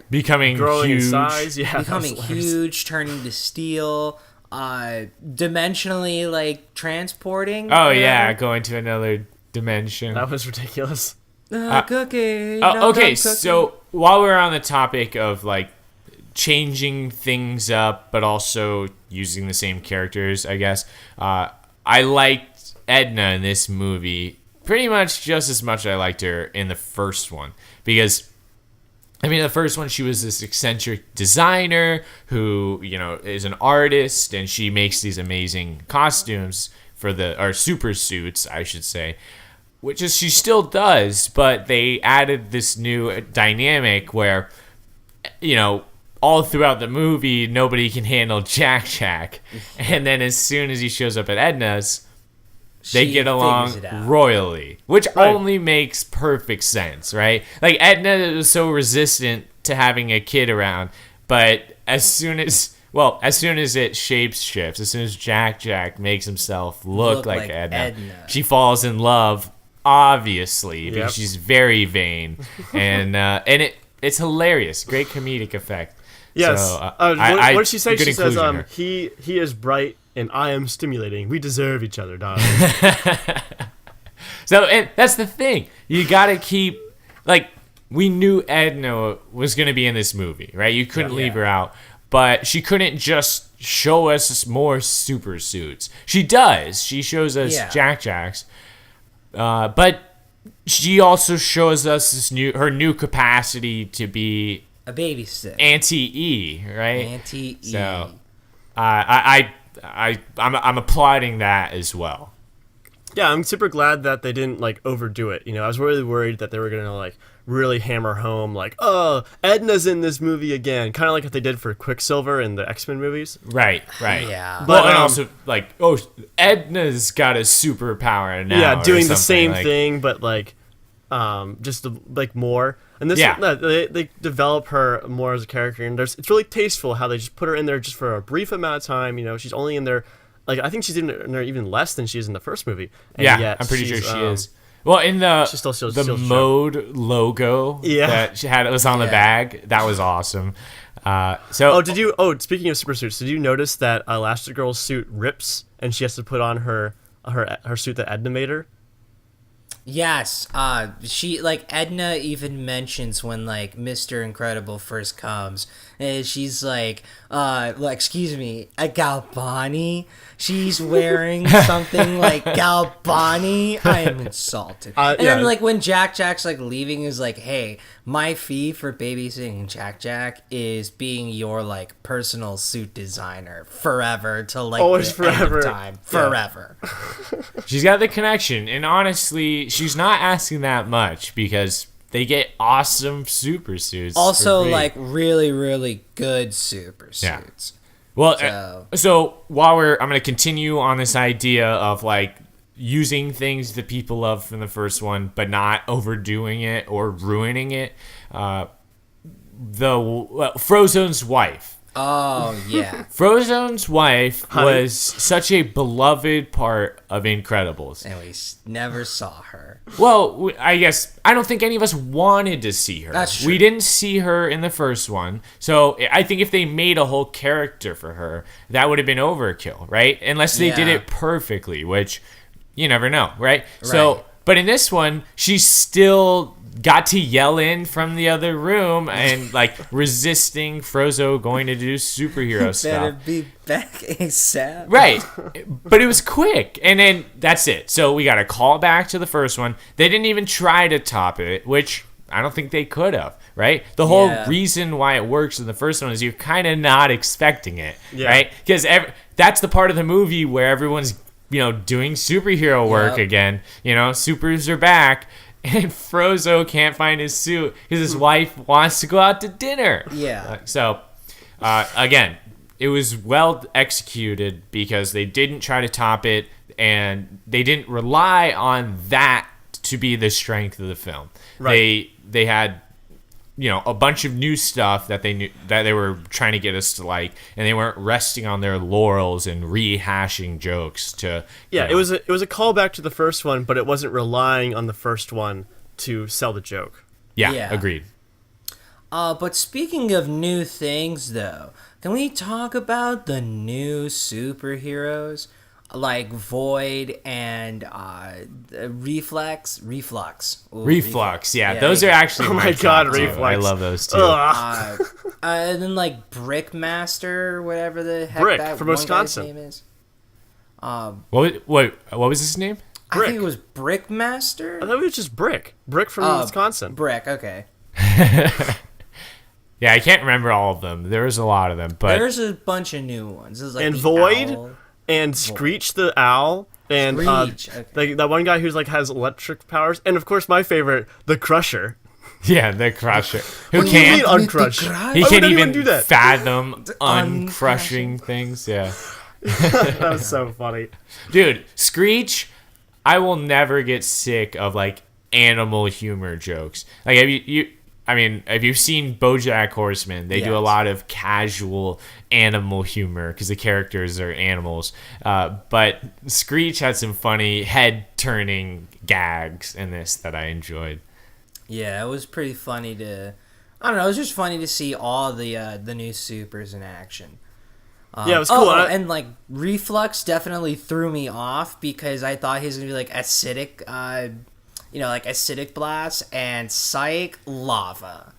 Becoming growing huge. in size. Yeah, becoming huge, turning to steel. Dimensionally like transporting. Oh yeah, going to another dimension. That was ridiculous. Cookie. Okay, so while we're on the topic of like changing things up, but also using the same characters, I guess I liked Edna in this movie pretty much just as much as I liked her in the first one, because the first one she was this eccentric designer who is an artist, and she makes these amazing costumes or super suits, I should say, which is she still does, but they added this new dynamic where all throughout the movie nobody can handle Jack Jack, and then as soon as he shows up at Edna's, they get along royally, which only makes perfect sense, right? Like Edna is so resistant to having a kid around, but as soon as it shapeshifts, as soon as Jack makes himself look like Edna, she falls in love, obviously, because she's very vain, and it's hilarious, great comedic effect. Yes. So, what did she say? She says, he he is bright and I am stimulating. We deserve each other, darling. So, and that's the thing. You gotta keep, like, we knew Edna was gonna be in this movie, right? You couldn't leave her out, but she couldn't just show us more super suits. She does. She shows us Jack Jacks, but she also shows us her new capacity to be a babysitter, anti-E, right? Anti-E. So, I'm applauding that as well. Yeah, I'm super glad that they didn't like overdo it. I was really worried that they were gonna like really hammer home like, oh, Edna's in this movie again, kind of like what they did for Quicksilver in the X-Men movies. Right. Yeah. But and also like, oh, Edna's got a superpower now. Yeah, doing the same like, thing, but like, just like more. And this, they develop her more as a character, and it's really tasteful how they just put her in there just for a brief amount of time. She's only in there, like I think she's in there even less than she is in the first movie. And yet I'm pretty sure she is. Well, in the still mode logo that she had, it was on the bag. That was awesome. Speaking of super suits, did you notice that Elastigirl's suit rips and she has to put on her suit that Edna made her? Yes, she like Edna even mentions when like Mr. Incredible first comes, and she's like, excuse me, a Galbani. She's wearing something like Galbani. I am insulted. And then like when Jack's like leaving, is like, hey, my fee for babysitting Jack is being your like personal suit designer forever till like always forever time forever. She's got the connection, and honestly, she's not asking that much because they get awesome super suits. Also, for free. like really, really good super Yeah. suits. Well, so while I'm going to continue on this idea of like using things that people love from the first one, but not overdoing it or ruining it. Frozone's wife. Oh, yeah. Frozone's wife was such a beloved part of Incredibles. And we never saw her. Well, I guess I don't think any of us wanted to see her. That's true. We didn't see her in the first one. So I think if they made a whole character for her, that would have been overkill, right? Unless they did it perfectly, which you never know, right? So, but in this one, she's still got to yell in from the other room and like resisting Frozone going to do superhero stuff. Better be back ASAP. Right. But it was quick. And then that's it. So we got a call back to the first one. They didn't even try to top it, which I don't think they could have, right? The whole reason why it works in the first one is you're kind of not expecting it, right? Because that's the part of the movie where everyone's, doing superhero work again. Supers are back. And Frozone can't find his suit because his wife wants to go out to dinner. Yeah. Again, it was well executed because they didn't try to top it and they didn't rely on that to be the strength of the film. Right. They had, a bunch of new stuff that they knew that they were trying to get us to like, and they weren't resting on their laurels and rehashing jokes to. Yeah, it was a callback to the first one, but it wasn't relying on the first one to sell the joke. Yeah. Agreed. But speaking of new things, though, can we talk about the new superheroes? Like Void and Reflux. Reflux, yeah. Those are actually my god, Reflux. I love those too. And then like Brickmaster, whatever the heck Brick that from one Wisconsin. guy's name is. What was his name? I think it was Brickmaster. I thought it was just Brick. Brick from Wisconsin. Brick, okay. Yeah, I can't remember all of them. There's a lot of them, but there's a bunch of new ones. There's like and the Void. Owl. And Screech the Owl, and that one guy who's like has electric powers, and of course my favorite, the Crusher. Yeah, the Crusher. Who can't uncrush? He can't even do that. fathom uncrushing things. Yeah, that was so funny, dude. Screech, I will never get sick of like animal humor jokes. Like have you've seen BoJack Horseman, they do a lot of casual animal humor because the characters are animals. But Screech had some funny head-turning gags in this that I enjoyed. Yeah, it was pretty funny it was just funny to see all the new supers in action. Yeah, it was cool. And like Reflux definitely threw me off because I thought he was going to be like acidic, like acidic blast and psych lava.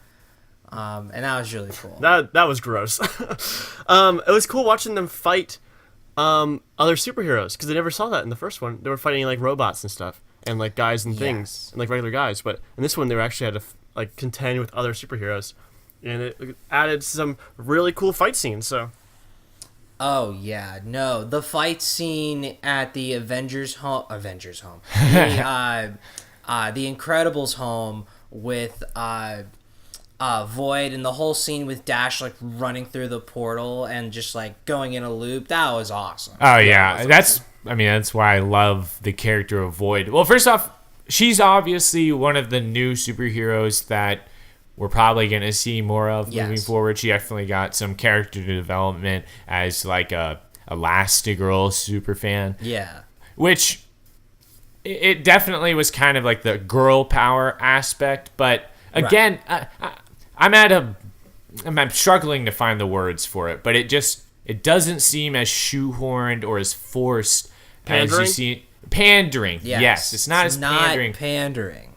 And that was really cool. That was gross. It was cool watching them fight other superheroes because they never saw that in the first one. They were fighting like robots and stuff and like guys and things and like regular guys. But in this one, they were actually had to like contend with other superheroes, and it added some really cool fight scenes. So. Oh yeah, no, the fight scene at the Avengers home, the Incredibles home with Void and the whole scene with Dash like running through the portal and just like going in a loop. That was awesome. Oh yeah, that's why I love the character of Void. Well, first off, she's obviously one of the new superheroes that we're probably going to see more of moving forward. She definitely got some character development as like a Elastigirl super fan. Yeah. Which it definitely was kind of like the girl power aspect, but again, I'm struggling to find the words for it, but it doesn't seem as shoehorned or as forced as you see. Pandering. Yes. It's not as pandering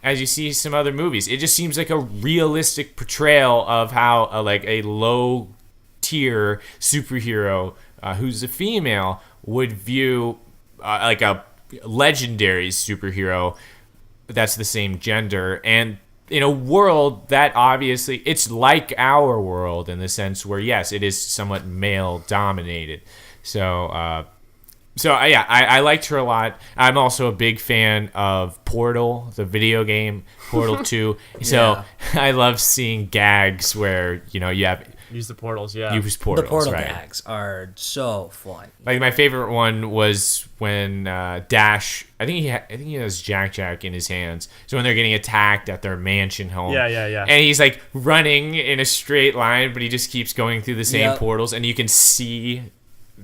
as you see some other movies. It just seems like a realistic portrayal of how a low tier superhero who's a female would view like a legendary superhero that's the same gender, and in a world that obviously it's like our world in the sense where yes, it is somewhat male dominated. So So I liked her a lot. I'm also a big fan of Portal, the video game, Portal 2. So I love seeing gags where you have use the portals. Yeah, use portals. The portal right? gags are so fun. Like my favorite one was when Dash. I think he has Jack in his hands. So when they're getting attacked at their mansion home. Yeah. And he's like running in a straight line, but he just keeps going through the same portals, and you can see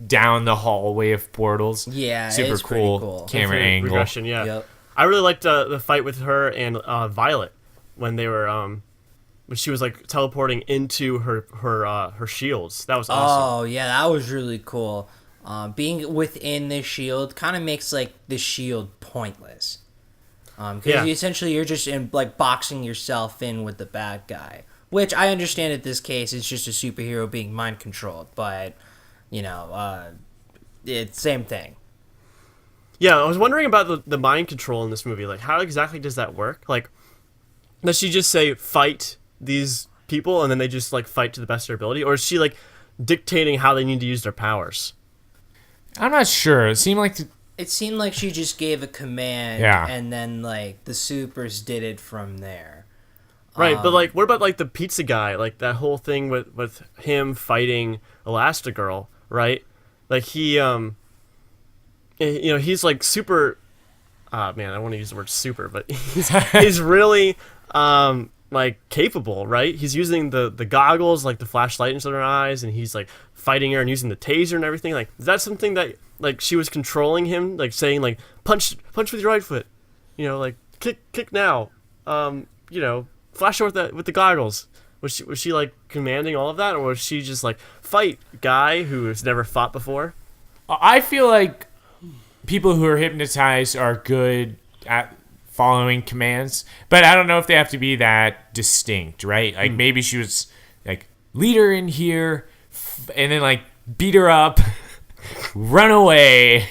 down the hallway of portals. Yeah, super it's cool camera angle. Regression, yeah. Yep. I really liked the fight with her and Violet when they were when she was like teleporting into her shields. That was awesome. Oh yeah, that was really cool. Being within the shield kind of makes like the shield pointless. Because essentially you're just like boxing yourself in with the bad guy, which I understand in this case it's just a superhero being mind controlled, but it's same thing. Yeah, I was wondering about the mind control in this movie. Like, how exactly does that work? Like, does she just say fight these people and then they just like fight to the best of their ability, or is she like dictating how they need to use their powers? I'm not sure. It seemed like she just gave a command, and then like the supers did it from there. Right, but like, what about like the pizza guy? Like that whole thing with him fighting Elastigirl, right? Like he he's like super. Man, I want to use the word super, but he's really like capable, right? He's using the goggles, like the flashlight into their eyes, and he's like fighting her and using the taser and everything. Like, is that something that like she was controlling him, like saying like punch with your right foot, like kick now, flash her with the goggles. Was she like commanding all of that, or was she just like fight guy who has never fought before? I feel like people who are hypnotized are good at following commands, but I don't know if they have to be that distinct, right? Like maybe she was like lead her in here, and then like beat her up, run away,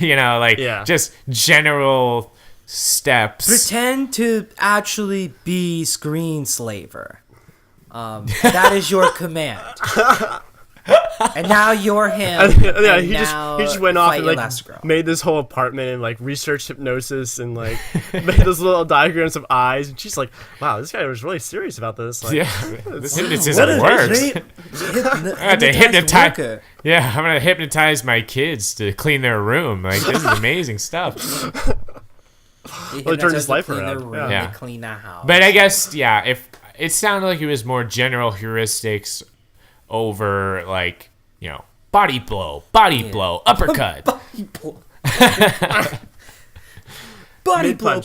just general steps. Pretend to actually be Screenslaver. That is your command. And now you're him. Yeah, he just went off and like Elastigirl. Made this whole apartment and like researched hypnosis and like made those little diagrams of eyes. And she's like, "Wow, this guy was really serious about this." Like, this hypnotism works. I have to hypnotize. Yeah, I'm gonna hypnotize my kids to clean their room. Like this is amazing stuff. Well, it turned his life around. To clean the house. But I guess if it sounded like it was more general heuristics over like body blow, uppercut, body blow, body blow,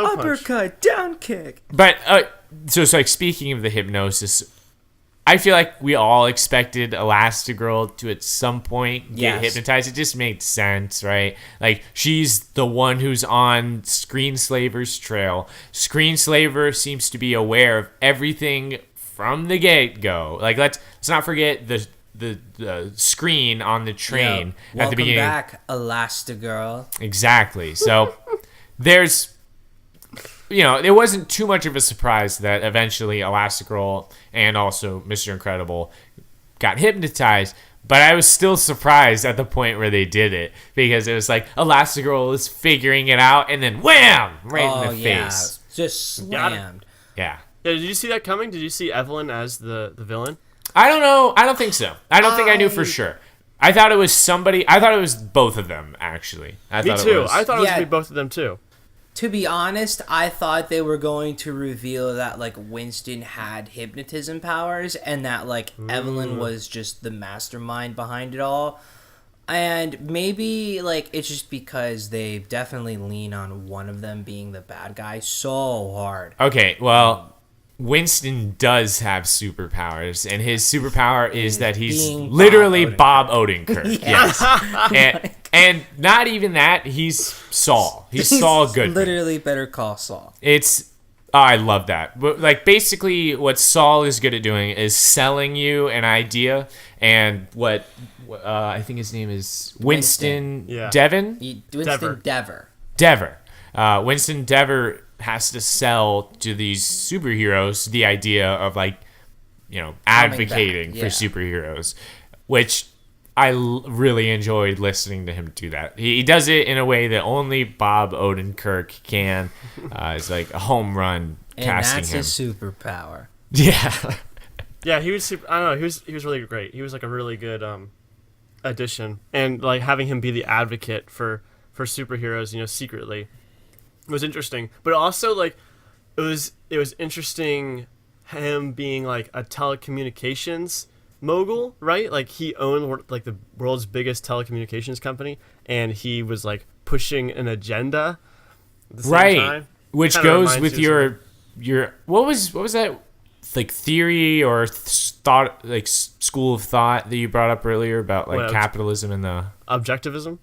uppercut, down kick. But so it's like, speaking of the hypnosis, I feel like we all expected Elastigirl to at some point get hypnotized. It just made sense, right? Like she's the one who's on Screenslaver's trail. Screenslaver seems to be aware of everything from the get-go. Like let's not forget the screen on the train at the beginning. Welcome back, Elastigirl. Exactly. So there's it wasn't too much of a surprise that eventually Elastigirl and also Mr. Incredible got hypnotized, but I was still surprised at the point where they did it, because it was like Elastigirl is figuring it out and then wham, right in the face. Just slammed. Yeah. Yeah, did you see that coming? Did you see Evelyn as the villain? I don't know. I don't think so. I don't think I knew for sure. I thought it was somebody. I thought it was both of them, actually. Me too. I thought it was going to be both of them, too. To be honest, I thought they were going to reveal that, like, Winston had hypnotism powers and that, like, Evelyn was just the mastermind behind it all. And maybe, like, it's just because they definitely lean on one of them being the bad guy so hard. Okay, well, Winston does have superpowers, and his superpower is that he's literally Bob Odenkirk. Yes. And not even that, he's Saul. He's Saul Goodman. Literally Better Call Saul. I love that. But like basically what Saul is good at doing is selling you an idea, and what I think his name is Winston Devon? Winston Dever. Winston Dever has to sell to these superheroes the idea of like, advocating for superheroes, which really enjoyed listening to him do that. He does it in a way that only Bob Odenkirk can. It's like a home run casting that's him. his superpower. Yeah. Yeah, he was super, I don't know, he was really great. He was like a really good addition, and like having him be the advocate for superheroes, secretly was interesting. But also like it was interesting him being like a telecommunications mogul, right? Like he owned like the world's biggest telecommunications company, and he was like pushing an agenda at the same time. Which Kinda goes reminds with you your what was that like theory or thought, like school of thought that you brought up earlier about like capitalism and the objectivism,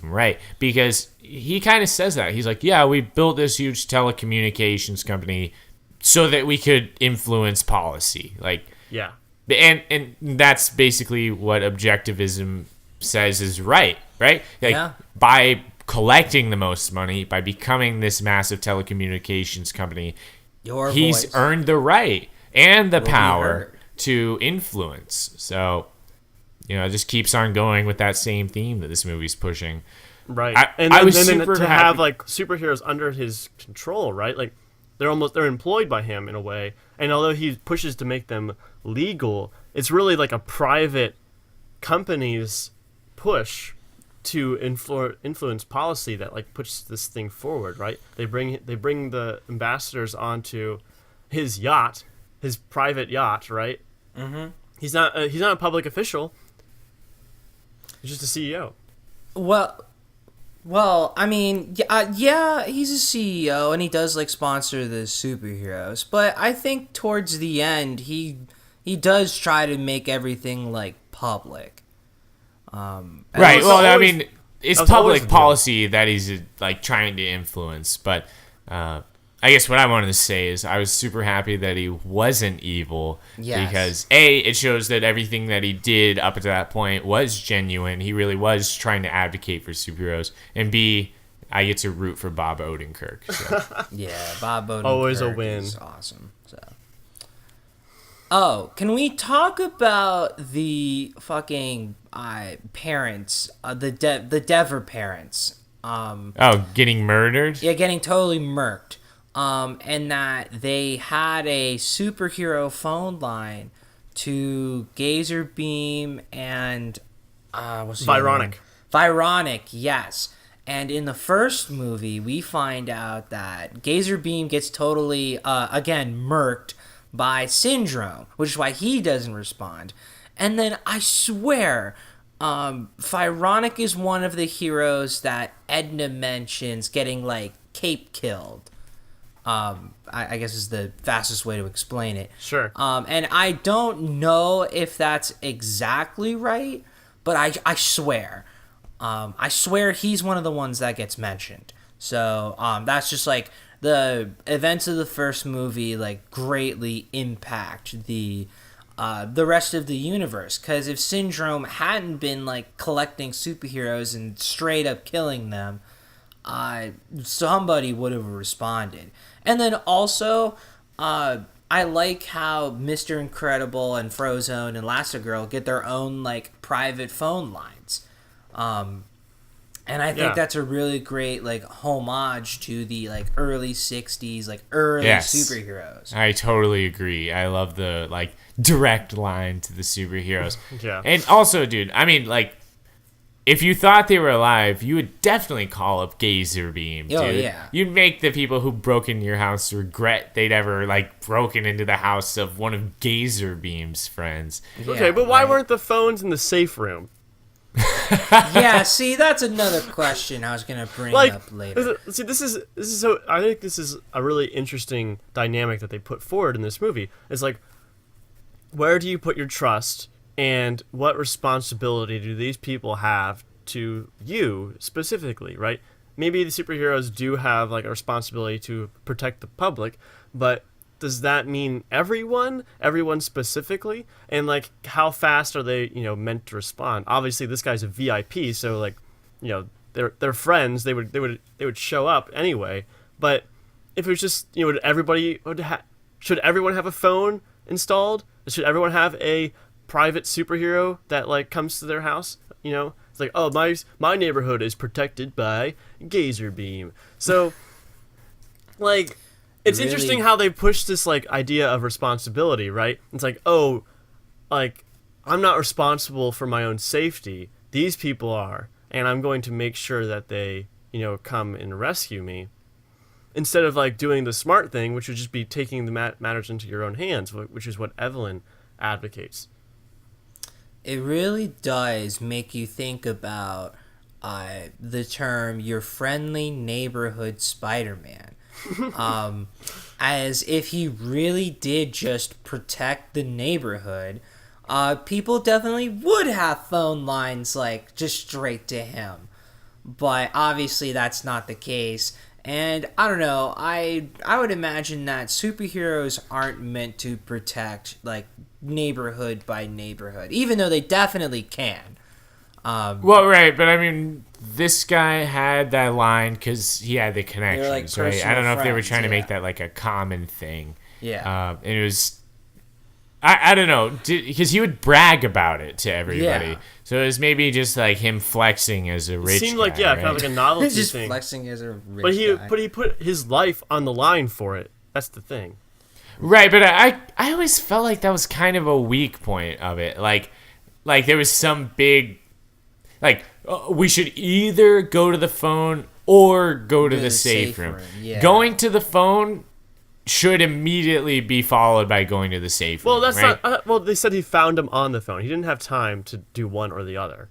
right? Because he kind of says that. He's like, yeah, we built this huge telecommunications company so that we could influence policy. Like, Yeah. And that's basically what objectivism says is right? Like, Yeah. By collecting the most money, by becoming this massive telecommunications company, he's voice earned the right and the will be power heard. to influence. So, it just keeps on going with that same theme that this movie's pushing. Right. I was then super to happy. have like superheroes under his control, right? Like they're employed by him in a way. And although he pushes to make them legal, it's really like a private company's push to influence policy that like puts this thing forward, right? They bring the ambassadors onto his yacht, his private yacht, right? Mm-hmm. He's not a public official. He's just a CEO. Well, I mean, yeah, he's a CEO and he does like sponsor the superheroes, but I think towards the end he does try to make everything like public. Right. Well, I mean, it's public always policy that he's like trying to influence, but I guess what I wanted to say is I was super happy that he wasn't evil. Yes. Because A, it shows that everything that he did up to that point was genuine. He really was trying to advocate for superheroes. And B, I get to root for Bob Odenkirk. So. Yeah, Bob Odenkirk Always a win. is awesome. So. Oh, can we talk about the fucking parents, the Dever parents? Getting murdered? Yeah, getting totally murked. And that they had a superhero phone line to Gazer Beam and what's the other one? Vironic, yes. And in the first movie, we find out that Gazer Beam gets totally again murked by Syndrome, which is why he doesn't respond. And then I swear, Vironic is one of the heroes that Edna mentions getting like cape killed. I guess is the fastest way to explain it. Sure. And I don't know if that's exactly right, but I swear. I swear he's one of the ones that gets mentioned. So that's just like the events of the first movie like greatly impact the rest of the universe. Because if Syndrome hadn't been like collecting superheroes and straight up killing them, somebody would have responded. And then also, I like how Mr. Incredible and Frozone and Elastigirl get their own like private phone lines. And I think that's a really great like homage to the like early 60s, like early superheroes. I totally agree. I love the like direct line to the superheroes. Yeah. And also, dude, I mean, like, if you thought they were alive, you would definitely call up Gazer Beam, dude. Oh, yeah. You'd make the people who broke into your house regret they'd ever, like, broken into the house of one of Gazer Beam's friends. Yeah, Okay, but why right. weren't the phones in the safe room? Yeah, see, that's another question I was gonna bring up later. This is so. I think this is a really interesting dynamic that they put forward in this movie. It's like, where do you put your trust, and what responsibility do these people have to you specifically, right? Maybe the superheroes do have like a responsibility to protect the public, but does that mean everyone specifically? And like, how fast are they, meant to respond? Obviously, this guy's a VIP, so like, they're friends. They would show up anyway. But if it was just, should everyone have a phone installed? Should everyone have a private superhero that like comes to their house. You know, it's like, oh, my neighborhood is protected by Gazer Beam. So, like, it's Really? interesting how they push this like idea of responsibility, right? It's like, oh, like I'm not responsible for my own safety. These people are, and I'm going to make sure that they, come and rescue me. Instead of like doing the smart thing, which would just be taking the matters into your own hands, which is what Evelyn advocates. It really does make you think about the term "your friendly neighborhood Spider-Man," as if he really did just protect the neighborhood. People definitely would have phone lines like just straight to him, but obviously that's not the case. And I don't know, I would imagine that superheroes aren't meant to protect like neighborhood by neighborhood, even though they definitely can. Well, right, but I mean, this guy had that line because he had the connections, like right? I don't know if they were friends, trying to make yeah. that like a common thing. Yeah. And it was, I don't know, because he would brag about it to everybody. Yeah. So it was maybe just like him flexing as a rich It seemed guy, like, yeah, right? kind of like a novelty just thing. flexing as a rich guy. But he put his life on the line for it. That's the thing. Right, but I always felt like that was kind of a weak point of it. Like there was some big, like, we should either go to the phone or go to the safe room. Yeah. Going to the phone should immediately be followed by going to the safe room. Well, that's right? not. Well, they said he found him on the phone. He didn't have time to do one or the other.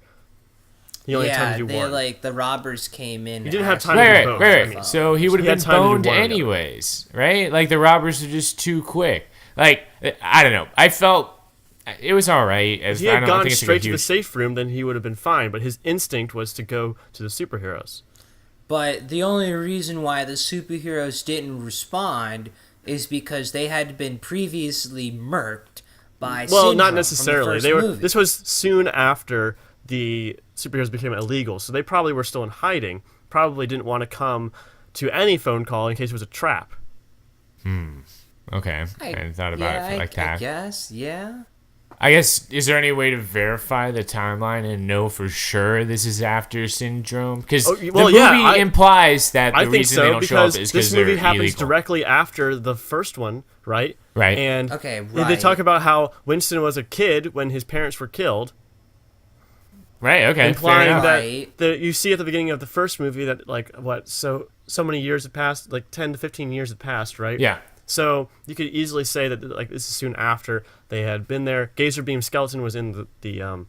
He only had time to do one. Like the robbers came in. He didn't have time Right, to do right, both. right. I mean, So he would he have had been time to do boned one or the other. anyways, right? Like the robbers are just too quick. Like, I don't know. I felt it was all right. If he I had don't gone think it's like a straight to the huge- safe room, then he would have been fine. But his instinct was to go to the superheroes. But the only reason why the superheroes didn't respond is because they had been previously murked by Well, Syndrome not from the necessarily. first They were. movie. This was soon after the superheroes became illegal, so they probably were still in hiding. Probably didn't want to come to any phone call in case it was a trap. Okay, I hadn't thought about it like I that. guess, yeah. I guess, is there any way to verify the timeline and know for sure this is after Syndrome? Because the movie implies that the I think reason they so don't show up because is this because they're movie happens illegal. directly after the first one, right? Right. And Okay, they right. talk about how Winston was a kid when his parents were killed, Right, okay. Fair implying enough. that Right. you see at the beginning of the first movie that like so many years had passed, like 10 to 15 years had passed, right? Yeah. So you could easily say that like this is soon after they had been there. Gazer Beam skeleton was in the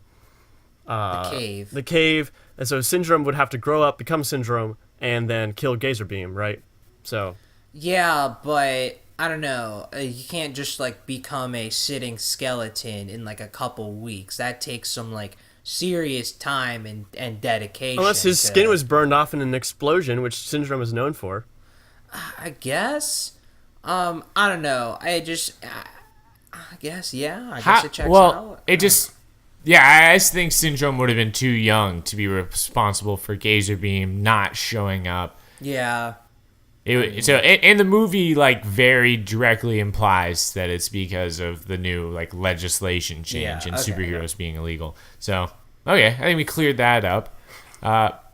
cave. The cave, and so Syndrome would have to grow up, become Syndrome, and then kill Gazer Beam, right? So Yeah, but I don't know. You can't just like become a sitting skeleton in like a couple weeks. That takes some like serious time and dedication. unless his skin was burned off in an explosion, which Syndrome is known for. I guess. I don't know. I guess, yeah. I guess it checks out. It just... Yeah, I just think Syndrome would have been too young to be responsible for Gazer Beam not showing up. Yeah. And the movie like very directly implies that it's because of the new like legislation change and superheroes being illegal. So okay, I think we cleared that up.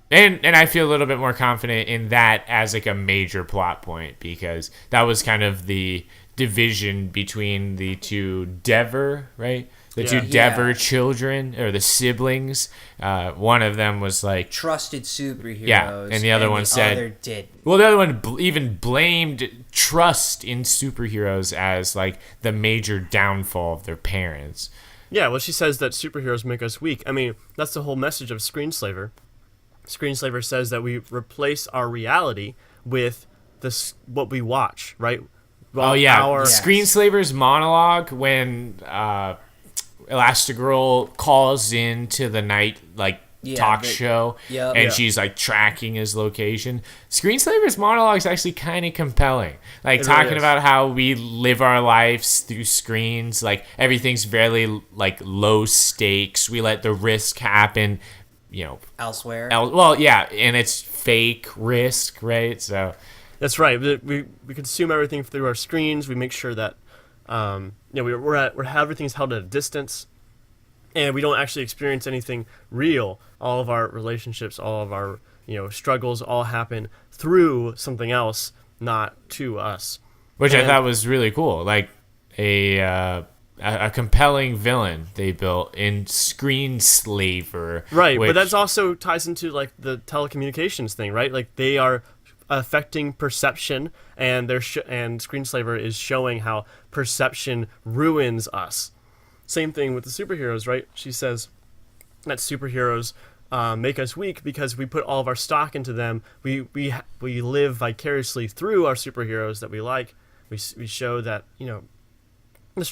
And I feel a little bit more confident in that as like a major plot point because that was kind of the division between the two Dever, right? The two Dever children or the siblings. One of them was like Trusted superheroes. Yeah, and the other one said other didn't. Well, the other one even blamed trust in superheroes as like the major downfall of their parents. Yeah, well, she says that superheroes make us weak. I mean, that's the whole message of Screenslaver. Screenslaver says that we replace our reality with what we watch, right? Well, yeah. Yes. Screenslaver's monologue when Elastigirl calls into the night talk show and she's like tracking his location. Screenslaver's monologue is actually kind of compelling. Like talking about how we live our lives through screens, like everything's very like low stakes. We let the risk happen, Elsewhere. And it's fake risk, right? So that's right. We consume everything through our screens. We make sure that everything's held at a distance, and we don't actually experience anything real. All of our relationships, all of our struggles, all happen through something else, not to us. Which I thought was really cool, like a compelling villain they built in Screenslaver. Right, but that also ties into like the telecommunications thing, right? Like they are affecting perception, and and Screenslaver is showing how perception ruins us. Same thing with the superheroes, right? She says that superheroes make us weak because we put all of our stock into them. We live vicariously through our superheroes that we like. We show that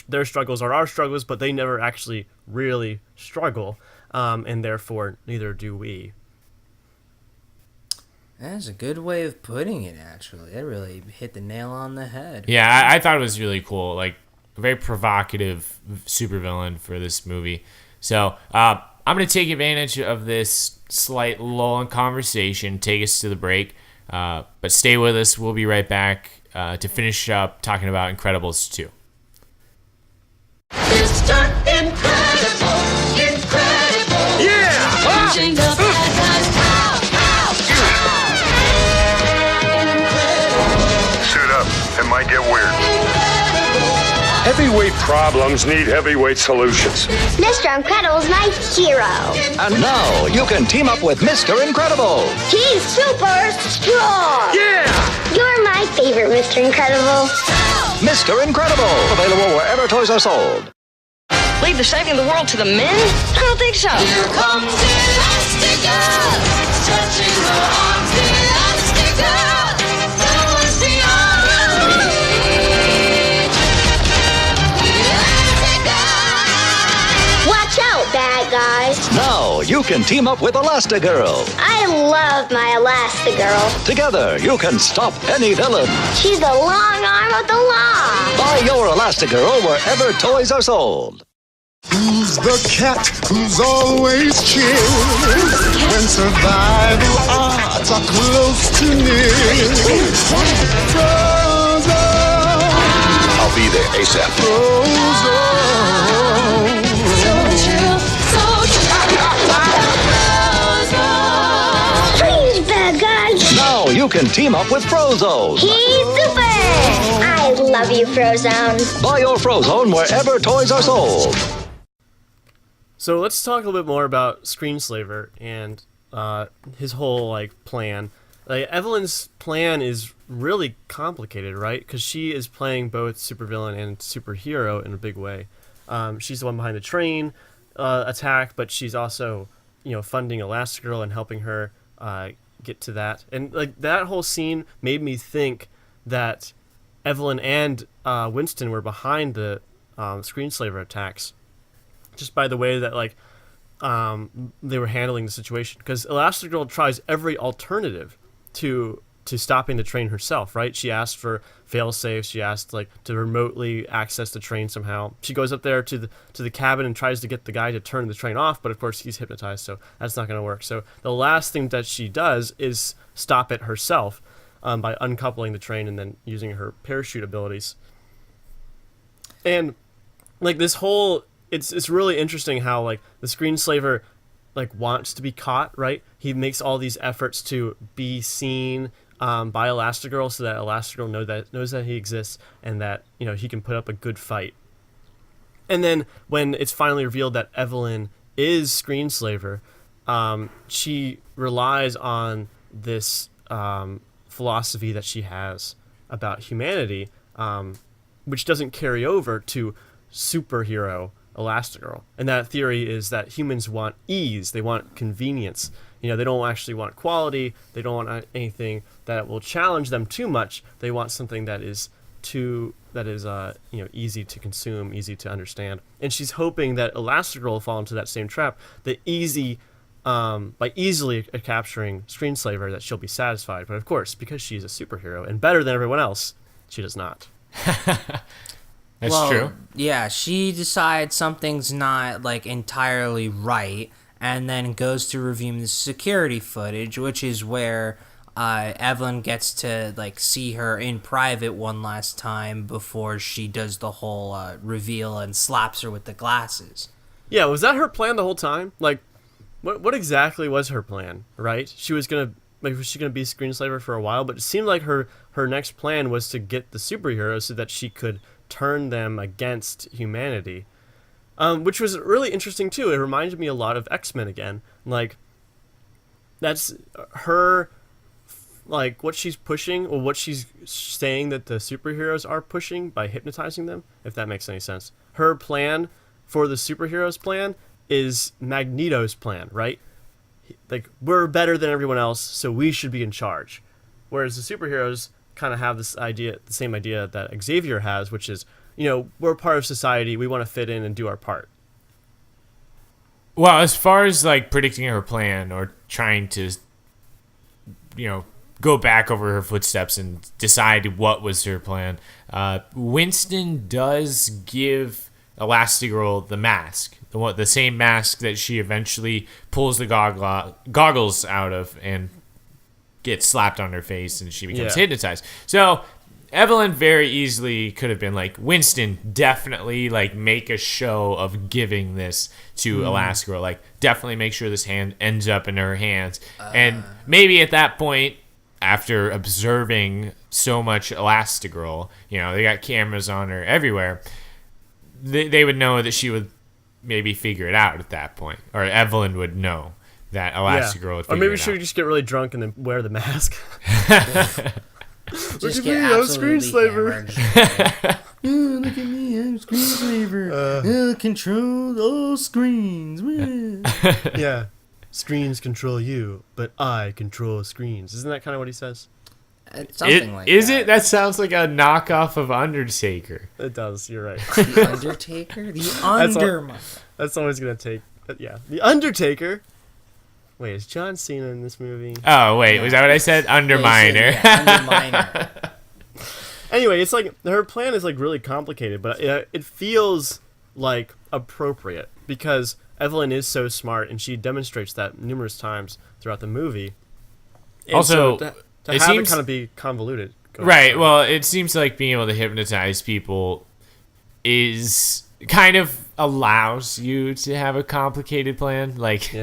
their struggles are our struggles, but they never actually really struggle, and therefore neither do we. That's a good way of putting it, actually. That really hit the nail on the head. Yeah, I thought it was really cool. Like, a very provocative supervillain for this movie. So, I'm going to take advantage of this slight lull in conversation, take us to the break. But stay with us. We'll be right back to finish up talking about Incredibles 2. Mr. Incredible, incredible. Yeah! Punching the bad guys. Suit up. It might get weird. Heavyweight problems need heavyweight solutions. Mr. Incredible's my hero. And now you can team up with Mr. Incredible. He's super strong. Yeah! You're my favorite, Mr. Incredible. Mr. Incredible. Available wherever toys are sold. Leave the saving the world to the men? I don't think so. Here comes Elastigirl, stretching her arms. Elastigirl, that was the army. Elastigirl. Watch out, bad guys. Now you can team up with Elastigirl. I love my Elastigirl. Together you can stop any villain. She's the long arm of the law. Buy your Elastigirl wherever toys are sold. Who's the cat who's always chill when survival odds are close to nil? Frozen. I'll be there ASAP. Frozen. Please, bad guys. Now you can team up with Frozone. He's super. I love you, Frozone. Buy your Frozone wherever toys are sold. So let's talk a little bit more about Screenslaver and his whole plan. Like Evelyn's plan is really complicated, right? Because she is playing both supervillain and superhero in a big way. She's the one behind the train attack, but she's also funding Elastigirl and helping her get to that. And like that whole scene made me think that Evelyn and Winston were behind the Screenslaver attacks, just by the way that they were handling the situation. Because Elastigirl tries every alternative to stopping the train herself, right? She asked for fail-safes. She asked to remotely access the train somehow. She goes up there to the cabin and tries to get the guy to turn the train off, but of course he's hypnotized, so that's not going to work. So the last thing that she does is stop it herself by uncoupling the train and then using her parachute abilities. And this whole it's really interesting how the Screenslaver wants to be caught, right? He makes all these efforts to be seen by Elastigirl so that Elastigirl knows that he exists and that he can put up a good fight. And then when it's finally revealed that Evelyn is Screenslaver, she relies on this philosophy that she has about humanity, which doesn't carry over to superhero Elastigirl. And that theory is that humans want ease, they want convenience. They don't actually want quality, they don't want anything that will challenge them too much. They want something that is easy to consume, easy to understand. And she's hoping that Elastigirl will fall into that same trap, by easily capturing Screenslaver, that she'll be satisfied. But of course, because she's a superhero and better than everyone else, she does not. That's true. Yeah, she decides something's not entirely right, and then goes to review the security footage, which is where Evelyn gets to see her in private one last time before she does the whole reveal and slaps her with the glasses. Yeah, was that her plan the whole time? Like, what exactly was her plan? Right? She was gonna was she gonna be screenslaver for a while, but it seemed like her next plan was to get the superheroes so that she could turn them against humanity, which was really interesting too. It reminded me a lot of X-Men again. Like, that's her, like what she's pushing or what she's saying that the superheroes are pushing by hypnotizing them. If that makes any sense, her plan for the superheroes' plan is Magneto's plan, right? Like, we're better than everyone else, so we should be in charge. Whereas the superheroes kind of have this idea, the same idea that Xavier has, which is, we're part of society, we want to fit in and do our part. Well, as far as like predicting her plan or trying to, go back over her footsteps and decide what was her plan, Winston does give Elastigirl the mask, the same mask that she eventually pulls the goggles out of and gets slapped on her face, and she becomes hypnotized. So Evelyn very easily could have been like, Winston, definitely like make a show of giving this to Elastigirl, like definitely make sure this hand ends up in her hands, and maybe at that point, after observing so much Elastigirl, they got cameras on her everywhere. They would know that she would maybe figure it out at that point. Or Evelyn would know that Elastigirl would figure it out. Or maybe she would just get really drunk and then wear the mask. Just get absolutely screenslaver. Look at me, I'm screenslaver. Control those screens. Yeah. Screens control you, but I control screens. Isn't that kind of what he says? Something like is that. it? That sounds like a knockoff of Undertaker. It does. You're right. The Undertaker? The Underminer. That's always going to take... Yeah. The Undertaker. Wait, is John Cena in this movie? Oh, wait. Was that what I said? Underminer. Underminer. Anyway, it's like her plan is like really complicated, but it feels like appropriate because Evelyn is so smart and she demonstrates that numerous times throughout the movie. And also... so to have it kind of be convoluted. Right. Well, it seems like being able to hypnotize people is kind of allows you to have a complicated plan. Like,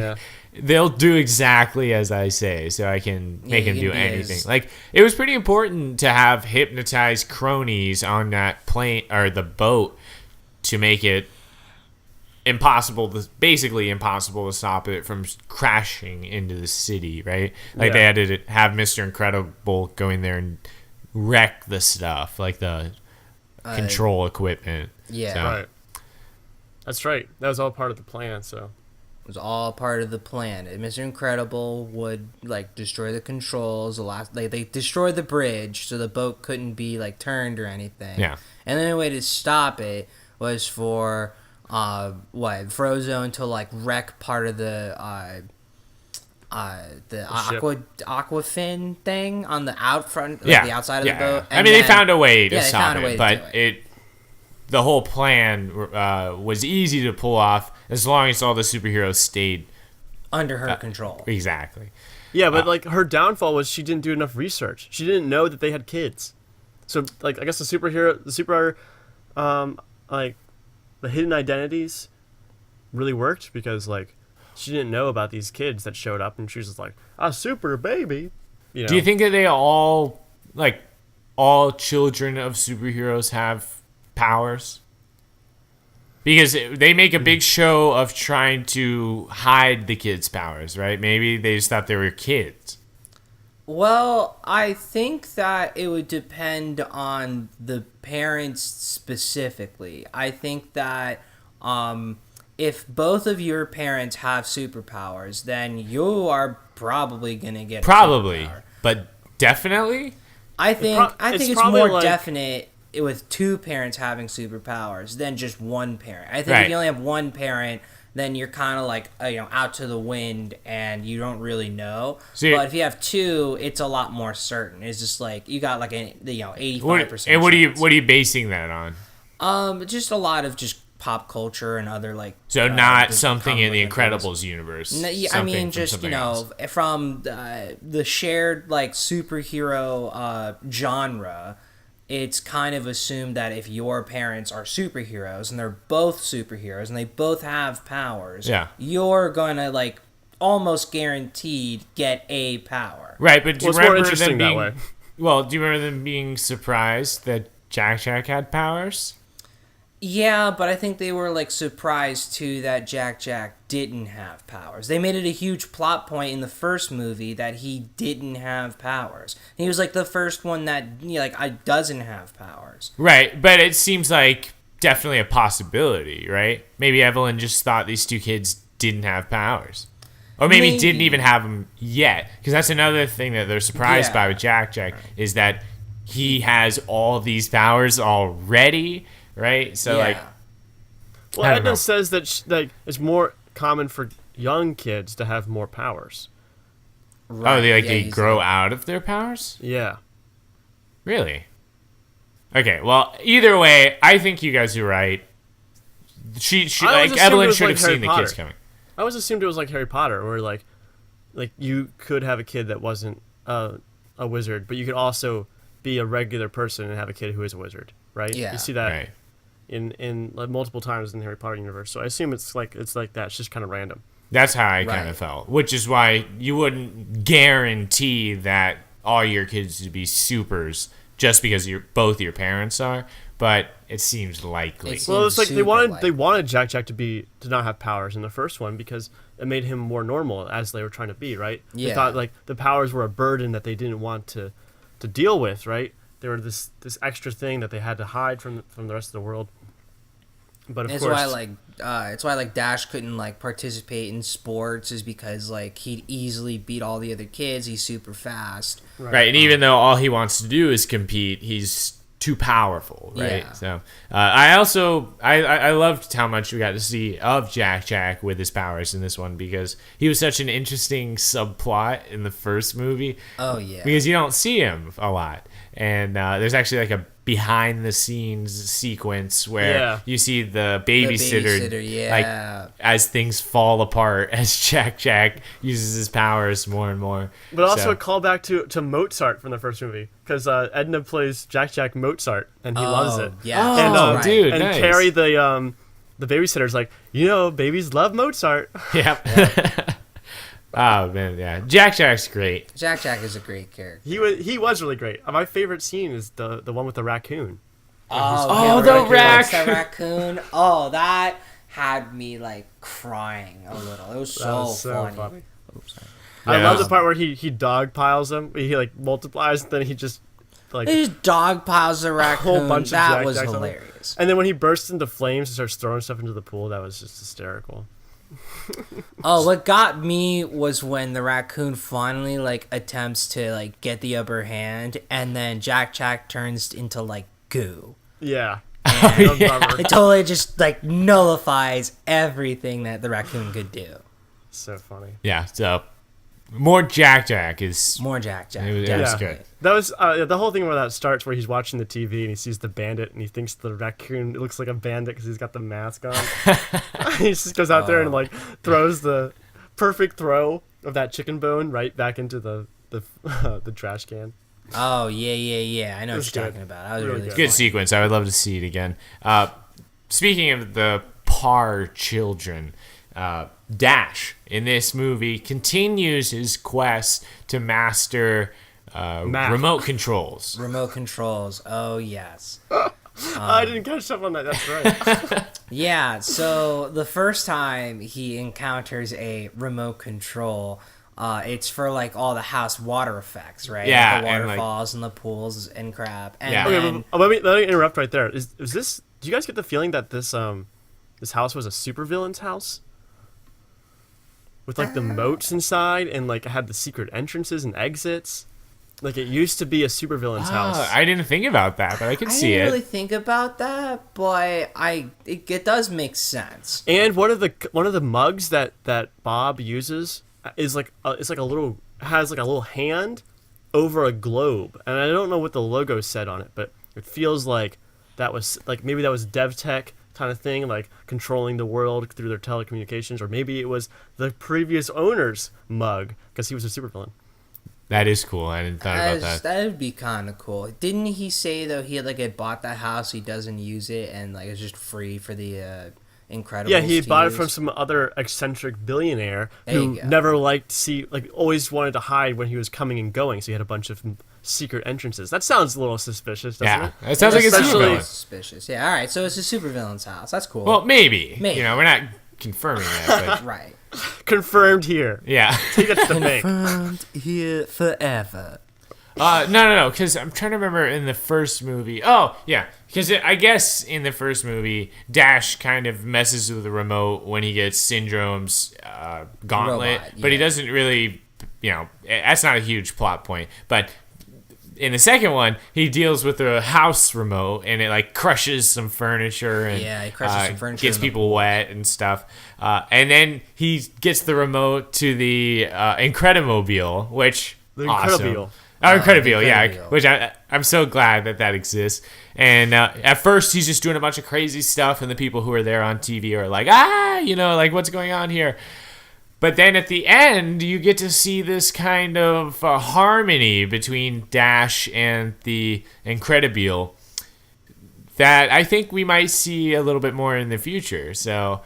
they'll do exactly as I say, so I can make them do anything. Like, it was pretty important to have hypnotized cronies on that plane or the boat to make it basically impossible to stop it from crashing into the city, right? Like, they had to have Mr. Incredible go in there and wreck the stuff, like the control equipment. Yeah. So. Right. That's right. That was all part of the plan, so. It was all part of the plan. Mr. Incredible would, like, destroy the controls. They destroyed the bridge, so the boat couldn't be, like, turned or anything. Yeah. And the only way to stop it was for... Frozone to like wreck part of the aquafin thing on the the outside of the boat. And they found a way to stop it, but the whole plan was easy to pull off as long as all the superheroes stayed under her control. Exactly. Yeah, but like her downfall was she didn't do enough research. She didn't know that they had kids. So like I guess the hidden identities really worked because like she didn't know about these kids that showed up and she was just like a super baby. Do you think that they all children of superheroes have powers? Because they make a big show of trying to hide the kids' powers, right? Maybe they just thought they were kids. Well, I think that it would depend on the parents specifically. I think that if both of your parents have superpowers, then you are probably going to get a superpower. But definitely? I think it's more definite with two parents having superpowers than just one parent. I think if you only have one parent, then you're kind of like out to the wind and you don't really know. But if you have two, it's a lot more certain. It's just like you got like 85%. And what are you basing that on? Just a lot of just pop culture and other like. So not something in the Incredibles universe. No, I mean just from the shared like superhero genre. it's kind of assumed that if your parents are superheroes and they're both superheroes and they both have powers, you're gonna like almost guaranteed get a power. Right, but do you Well, it's more remember interesting them being, that way. Well, do you remember them being surprised that Jack Jack had powers? Yeah, but I think they were like surprised too that Jack Jack didn't have powers. They made it a huge plot point in the first movie that he didn't have powers. He was like the first one that doesn't have powers. Right, but it seems like definitely a possibility, right? Maybe Evelyn just thought these two kids didn't have powers. Or maybe didn't even have them yet. Because that's another thing that they're surprised by with Jack Jack, is that he has all of these powers already, right? So, well, Edna says that it's more common for young kids to have more powers. Right. Oh, they grow out of their powers? Yeah. Really? Okay, well, either way, I think you guys are right. Evelyn should have seen the kids coming. I always assumed it was like Harry Potter, where like you could have a kid that wasn't a wizard, but you could also be a regular person and have a kid who is a wizard, right? Yeah. You see that in like multiple times in the Harry Potter universe. So I assume it's like that. It's just kind of random. That's how I kind of felt, which is why you wouldn't guarantee that all your kids would be supers just because both your parents are. But it seems likely. Well, it's like they wanted Jack Jack to not have powers in the first one because it made him more normal as they were trying to be, right? Yeah. They thought like the powers were a burden that they didn't want to deal with, right? They were this extra thing that they had to hide from the rest of the world. But of course, it's why Dash couldn't like participate in sports, is because like he'd easily beat all the other kids. He's super fast, right? And even though all he wants to do is compete, he's too powerful, right? Yeah. So I loved how much we got to see of Jack Jack with his powers in this one, because he was such an interesting subplot in the first movie. Oh yeah, because you don't see him a lot, and there's actually like a behind the scenes sequence where you see the babysitter like as things fall apart as Jack Jack uses his powers more and more. But also a callback to Mozart from the first movie, because Edna plays Jack Jack Mozart and he loves it. Yeah, and, dude, and nice. Carrie the babysitter's like, babies love Mozart. Yep. Oh man, yeah. Jack Jack's great. Jack Jack is a great character. He was really great. My favorite scene is the one with the raccoon. The raccoon. Oh, that had me like crying a little. It was so funny. Oops, sorry. I love the part where he dog piles them. He like multiplies, and then he just dog piles the raccoon. A whole bunch of that Jack was Jacks hilarious. And then when he bursts into flames and starts throwing stuff into the pool, that was just hysterical. What got me was when the raccoon finally like attempts to like get the upper hand, and then Jack Jack turns into like goo. Yeah. It totally just like nullifies everything that the raccoon could do. So funny. Yeah, so more Jack Jack. More Jack Jack. It was good. That was the whole thing where that starts, where he's watching the TV and he sees the bandit and he thinks the raccoon looks like a bandit because he's got the mask on. He just goes out there and like throws the perfect throw of that chicken bone right back into the trash can. Oh yeah. I know what you're talking about. That was really good sequence. I would love to see it again. Speaking of the Parr children, Dash in this movie continues his quest to master remote controls. Remote controls. Oh yes. I didn't catch up on that. That's right. Yeah. So the first time he encounters a remote control, it's for like all the house water effects, right? Yeah, like the waterfalls and the pools and crap. And yeah. then, let me interrupt right there. Is this? Do you guys get the feeling that this house was a supervillain's house? With like the moats inside, and like it had the secret entrances and exits. Like it used to be a supervillain's house. I didn't think about that, but I could see it. I didn't really think about that, but it does make sense. And one of the mugs that Bob uses is like has like a little hand over a globe, and I don't know what the logo said on it, but it feels like that was like maybe that was DevTech kind of thing, like controlling the world through their telecommunications, or maybe it was the previous owner's mug because he was a supervillain. That is cool. I didn't thought about that. That'd be kind of cool. Didn't he say though he had bought that house, he doesn't use it, and it's just free for the Incredibles? Yeah, he bought use? it from some other eccentric billionaire There you who go. never liked to see, always wanted to hide when he was coming and going. So he had a bunch of secret entrances. That sounds a little suspicious, doesn't it? That sounds like it's Especially- supervillain. Suspicious. Yeah. All right. So it's a supervillain's house. That's cool. Well, maybe. Maybe. We're not confirming that, but right. Confirmed here. yeah. Take it to the bank. Confirmed here forever. No, because I'm trying to remember in the first movie. Oh, yeah, because I guess in the first movie, Dash kind of messes with the remote when he gets Syndrome's gauntlet, Robot, but he yeah. doesn't really, that's not a huge plot point. But in the second one, he deals with the house remote, and it crushes some furniture, and Yeah, he crushes some furniture gets in the people wet and stuff. And then he gets the remote to the Incredimobile, which The awesome. Incredibile. Oh, Incredibile, yeah. Incredibile. Which I'm so glad that exists. And at first, he's just doing a bunch of crazy stuff, and the people who are there on TV are like, what's going on here? But then at the end, you get to see this kind of harmony between Dash and the Incredibile that I think we might see a little bit more in the future. So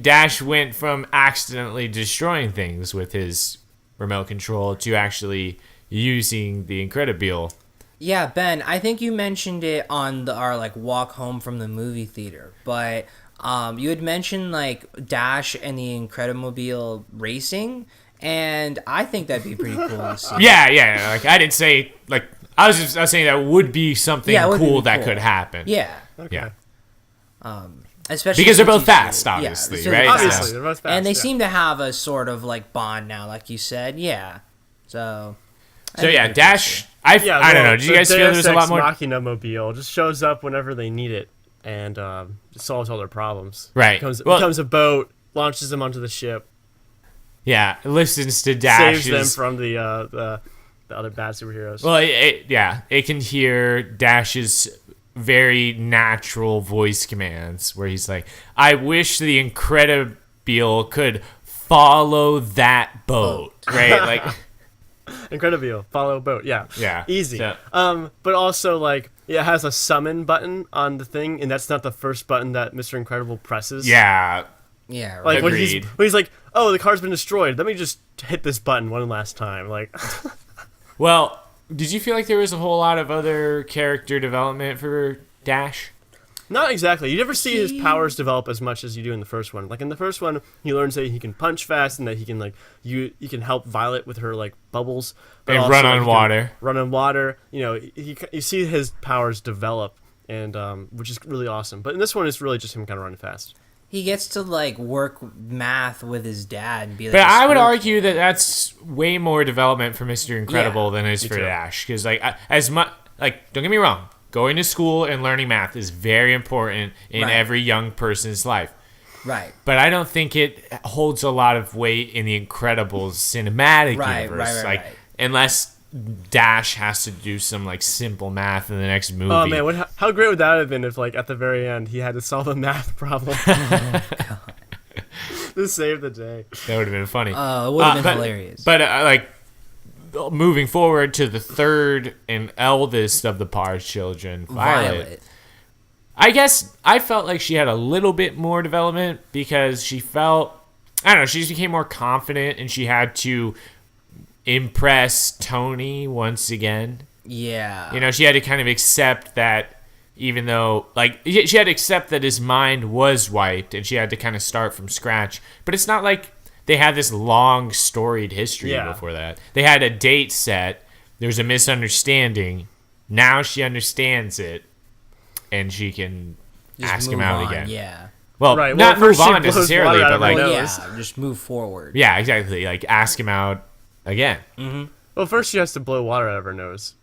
Dash went from accidentally destroying things with his remote control to actually using the Incredibile. Yeah, Ben, I think you mentioned it on our walk home from the movie theater, but you had mentioned Dash and the Incredimobile racing, and I think that'd be pretty cool to see. Yeah. I didn't say I was saying that would be something Yeah, it would be cool that cool. could happen. Yeah. Yeah. Especially Because they're since both you fast, two- obviously, so right? Obviously, they're both fast. and they yeah. seem to have a sort of bond now, like you said. Yeah. So. I So think yeah, it'd be Dash. cool. I don't know. Did you the guys feel there was a Deus lot Ex more? Machina mobile just shows up whenever they need it and solves all their problems. Right. Becomes a boat, launches them onto the ship, Yeah, it listens to Dash's. saves them from the other bad superheroes. Well, it can hear Dash's very natural voice commands where he's like, "I wish the Incredibile could follow that boat," right? Incredibile, follow boat, yeah, easy. So- But also it has a summon button on the thing, and that's not the first button that Mr. Incredible presses. Yeah. Yeah. Right. When Agreed. he's like, "Oh, the car's been destroyed. Let me just hit this button one last time." Well, did you feel like there was a whole lot of other character development for Dash? Not exactly. You never see his powers develop as much as you do in the first one. In the first one, he learns that he can punch fast and that he can you can help Violet with her bubbles And also run on he can water. Run on water. You see his powers develop, and which is really awesome. But in this one, it's really just him kind of running fast. He gets to work math with his dad and be But a I would school argue that that's way more development for Mr. Incredible than it is for too. Dash. Because as much don't get me wrong, going to school and learning math is very important in Right. every young person's life. Right. But I don't think it holds a lot of weight in the Incredibles cinematic universe. Right. Unless Dash has to do some simple math in the next movie. Oh man, how great would that have been if at the very end he had to solve a math problem to save the day? That would have been funny. It would have been hilarious. But moving forward to the third and eldest of the Parr's children, Violet. I guess I felt like she had a little bit more development because she felt, I don't know, she just became more confident and she had to impress Tony once again. Yeah. She had to kind of accept that even though, she had to accept that his mind was wiped and she had to kind of start from scratch. But it's not like they had this long storied history before that. They had a date set. There was a misunderstanding. Now she understands it. And she can Just ask him move out on, again. Yeah. Well, Right, not first move she on blows necessarily, water out but of her Well, nose. yeah. Just move forward. yeah, exactly. Ask him out again. Well, first she has to blow water out of her nose.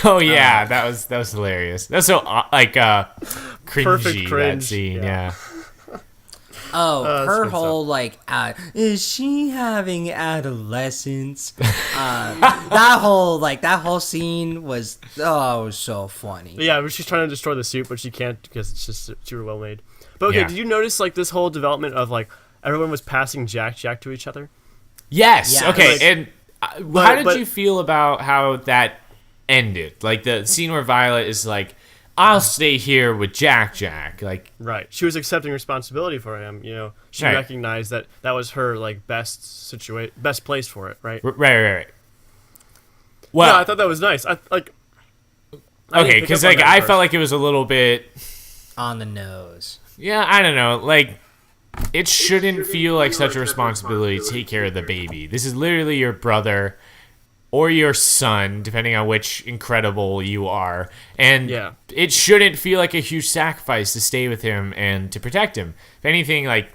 Oh yeah, that was hilarious. That's so cringy cringe, that scene. yeah. Yeah. Oh, her good whole is she having adolescence? That whole scene was so funny. Yeah, but she's trying to destroy the suit, but she can't because it's just super well made. But okay, Yeah. did you notice this whole development of everyone was passing Jack to each other? Yes. Yeah, okay. like- And how did you feel about how that ended? Like the scene where Violet is like, I'll stay here with Jack. Like, right. She was accepting responsibility for him. You know, she recognized that was her like best place for it. Right. Right. Well, yeah, I thought that was nice. Okay, because like I felt like it was a little bit on the nose. Yeah, I don't know. Like, it shouldn't feel like such a responsibility to take care of the baby. This is literally your brother or your son, depending on which Incredible you are. And it shouldn't feel like a huge sacrifice to stay with him and to protect him. If anything, like,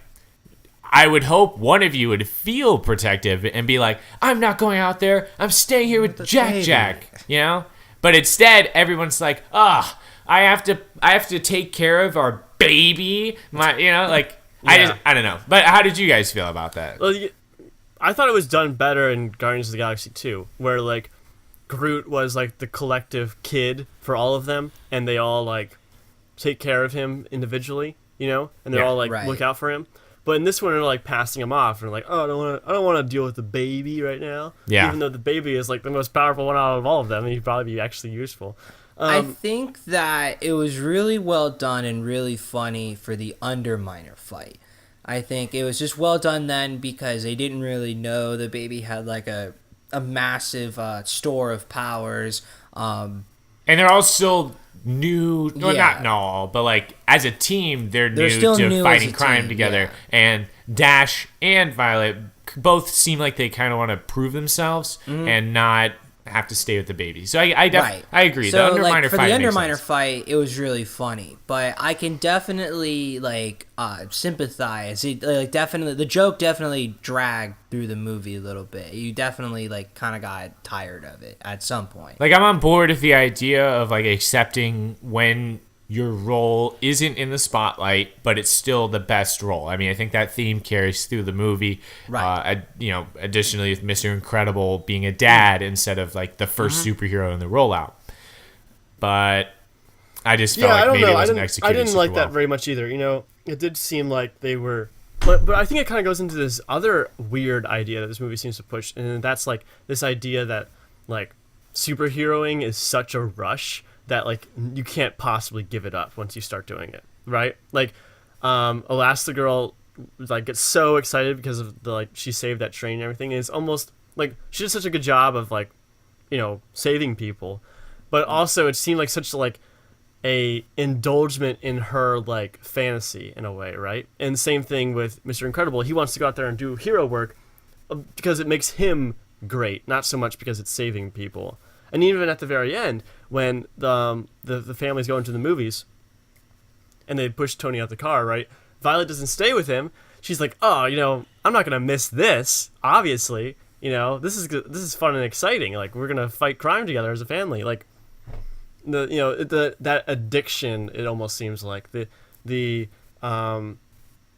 I would hope one of you would feel protective and be like, I'm not going out there. I'm staying here with Jack, you know? But instead, everyone's like, I have to take care of our baby. I don't know. But how did you guys feel about that? Well, I thought it was done better in Guardians of the Galaxy 2, where like Groot was like the collective kid for all of them, and they all like take care of him individually, you know, and they're all like look out for him. But in this one, they're like passing him off, and like, I don't want to deal with the baby right now. Yeah. Even though the baby is like the most powerful one out of all of them, and he'd probably be actually useful. I think that it was really well done and really funny for the Underminer fight. I think it was just well done then because they didn't really know the baby had like a massive store of powers. And they're all still new, well, not all, but like as a team, they're new to fighting crime together. And Dash and Violet both seem like they kind of want to prove themselves and not have to stay with the baby. So I agree. So the Underminer fight, it was really funny, but I can definitely sympathize. Definitely, the joke definitely dragged through the movie a little bit. You definitely kind of got tired of it at some point. Like, I'm on board with the idea of like accepting when your role isn't in the spotlight, but it's still the best role. I mean, I think that theme carries through the movie. Right. Additionally, with Mr. Incredible being a dad instead of like the first superhero in the rollout. But I just felt like maybe it wasn't executed. I didn't like that very much either. You know, it did seem like they were, but I think it kind of goes into this other weird idea that this movie seems to push, and that's like this idea that like superheroing is such a rush that like you can't possibly give it up once you start doing it, right? Like, Elastigirl like gets so excited because of the like she saved that train and everything. And it's almost like she did such a good job of like, you know, saving people, but also it seemed like such like a indulgement in her like fantasy in a way, right? And same thing with Mr. Incredible. He wants to go out there and do hero work because it makes him great, not so much because it's saving people. And even at the very end, when the family's going to the movies, and they push Tony out the car, right? Violet doesn't stay with him. She's like, oh, you know, I'm not gonna miss this. Obviously, you know, this is fun and exciting. Like, we're gonna fight crime together as a family. Like, that addiction. It almost seems like the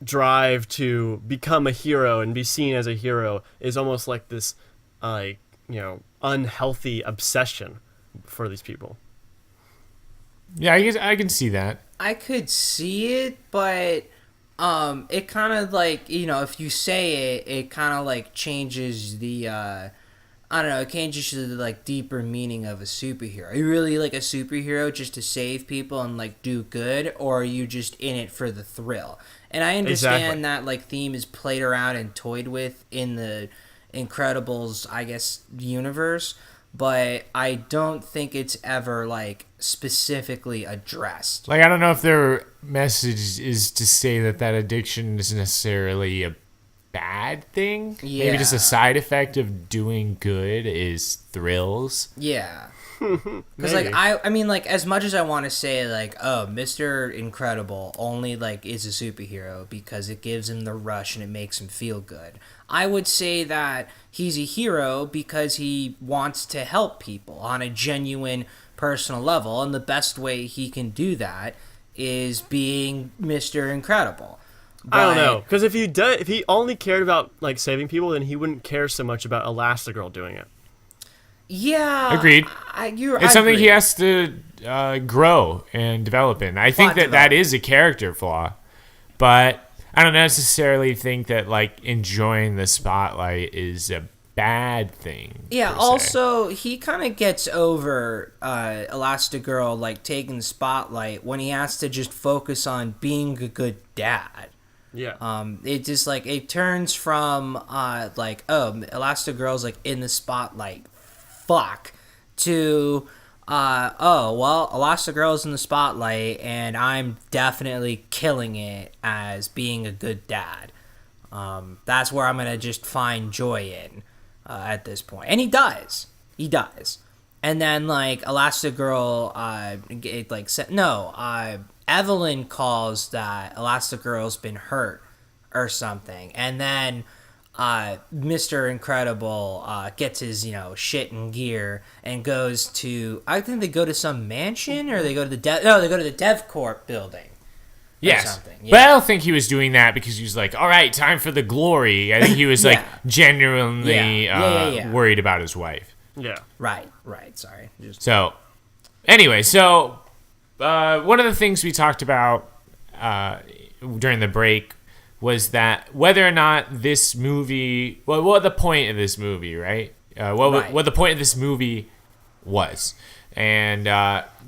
drive to become a hero and be seen as a hero is almost like this, unhealthy obsession for these people. Yeah, I can see that. I could see it, but it kind of like, you know, if you say it, it kind of like changes the it changes the like deeper meaning of a superhero. Are you really like a superhero just to save people and like do good, or are you just in it for the thrill? And I understand that like theme is played around and toyed with in the Incredibles, I guess, universe, but I don't think it's ever like specifically addressed. Like, I don't know if their message is to say that addiction is necessarily a bad thing. Yeah. Maybe just a side effect of doing good is thrills. Yeah. Because like I mean, like, as much as I want to say like, oh, Mr. Incredible only like is a superhero because it gives him the rush and it makes him feel good, I would say that he's a hero because he wants to help people on a genuine personal level, and the best way he can do that is being Mr. Incredible. But I don't know, because if he only cared about like saving people, then he wouldn't care so much about Elastigirl doing it. Yeah, agreed. It's something he has to grow and develop in. I think that is a character flaw, but I don't necessarily think that like enjoying the spotlight is a bad thing. Yeah, per se. also, he kind of gets over Elastigirl, like, taking the spotlight when he has to just focus on being a good dad. Yeah. It just, like, it turns from, like, oh, Elastigirl's, like, in the spotlight. Fuck. To, oh, well, Elastigirl's in the spotlight, and I'm definitely killing it as being a good dad. That's where I'm going to just find joy in. At this point, and he does, and then like Elastigirl, Evelyn calls that Elastigirl's been hurt or something, and then Mr. Incredible gets his shit in gear and goes to, I think they go to some mansion, or they go to the DevCorp building. Yes, yeah. but I don't think he was doing that because he was like, all right, time for the glory. I think he was like genuinely worried about his wife. Yeah. Right, sorry. So, anyway, one of the things we talked about during the break was that whether or not this movie, what the point of this movie, right? What the point of this movie was. And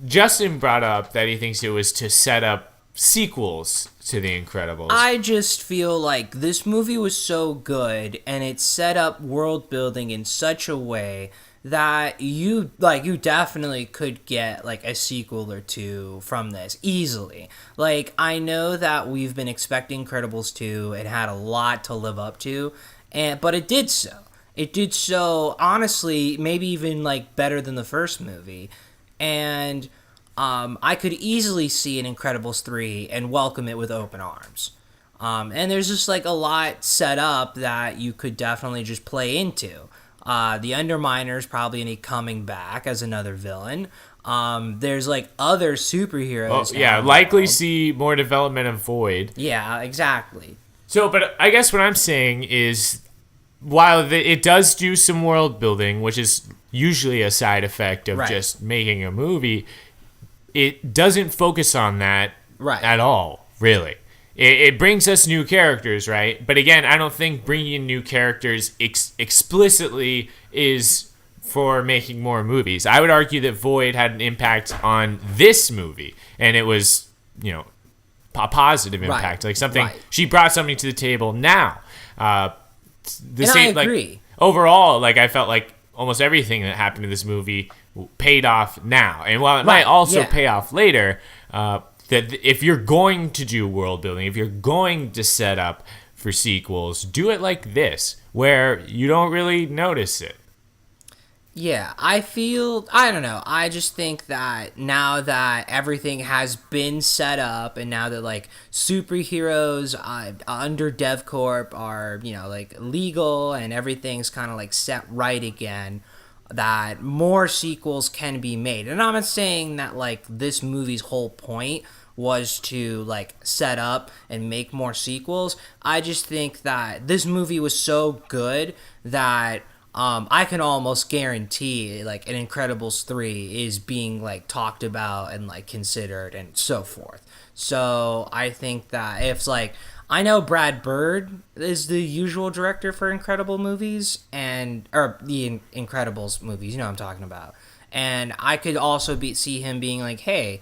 Justin brought up that he thinks it was to set up sequels to The Incredibles. I just feel like this movie was so good, and it set up world building in such a way that you definitely could get like a sequel or two from this easily. Like, I know that we've been expecting Incredibles 2. It had a lot to live up to, but it did so. It did so, honestly, maybe even like better than the first movie. And I could easily see an Incredibles 3 and welcome it with open arms. And there's just like a lot set up that you could definitely just play into. The Underminer's probably going to be coming back as another villain. There's like other superheroes. Likely see more development of Void. Yeah, exactly. So, but I guess what I'm saying is, while it does do some world building, which is usually a side effect of just making a movie, it doesn't focus on that at all, really. It brings us new characters, right? But again, I don't think bringing in new characters explicitly is for making more movies. I would argue that Void had an impact on this movie, and it was, a positive impact, like something she brought something to the table now. I agree. Overall, like I felt like almost everything that happened in this movie paid off now, and while it might also pay off later, that if you're going to do world building, if you're going to set up for sequels, do it like this, where you don't really notice it. Yeah, I don't know, I just think that now that everything has been set up, and now that, like, superheroes under DevCorp are, like, legal, and everything's kind of, like, set right again, that more sequels can be made. And I'm not saying that, like, this movie's whole point was to, like, set up and make more sequels. I just think that this movie was so good that I can almost guarantee, like, an Incredibles 3 is being, like, talked about and, like, considered and so forth. So I think that if, like, I know Brad Bird is the usual director for Incredible movies, or the Incredibles movies, you know what I'm talking about. And I could also see him being like, hey,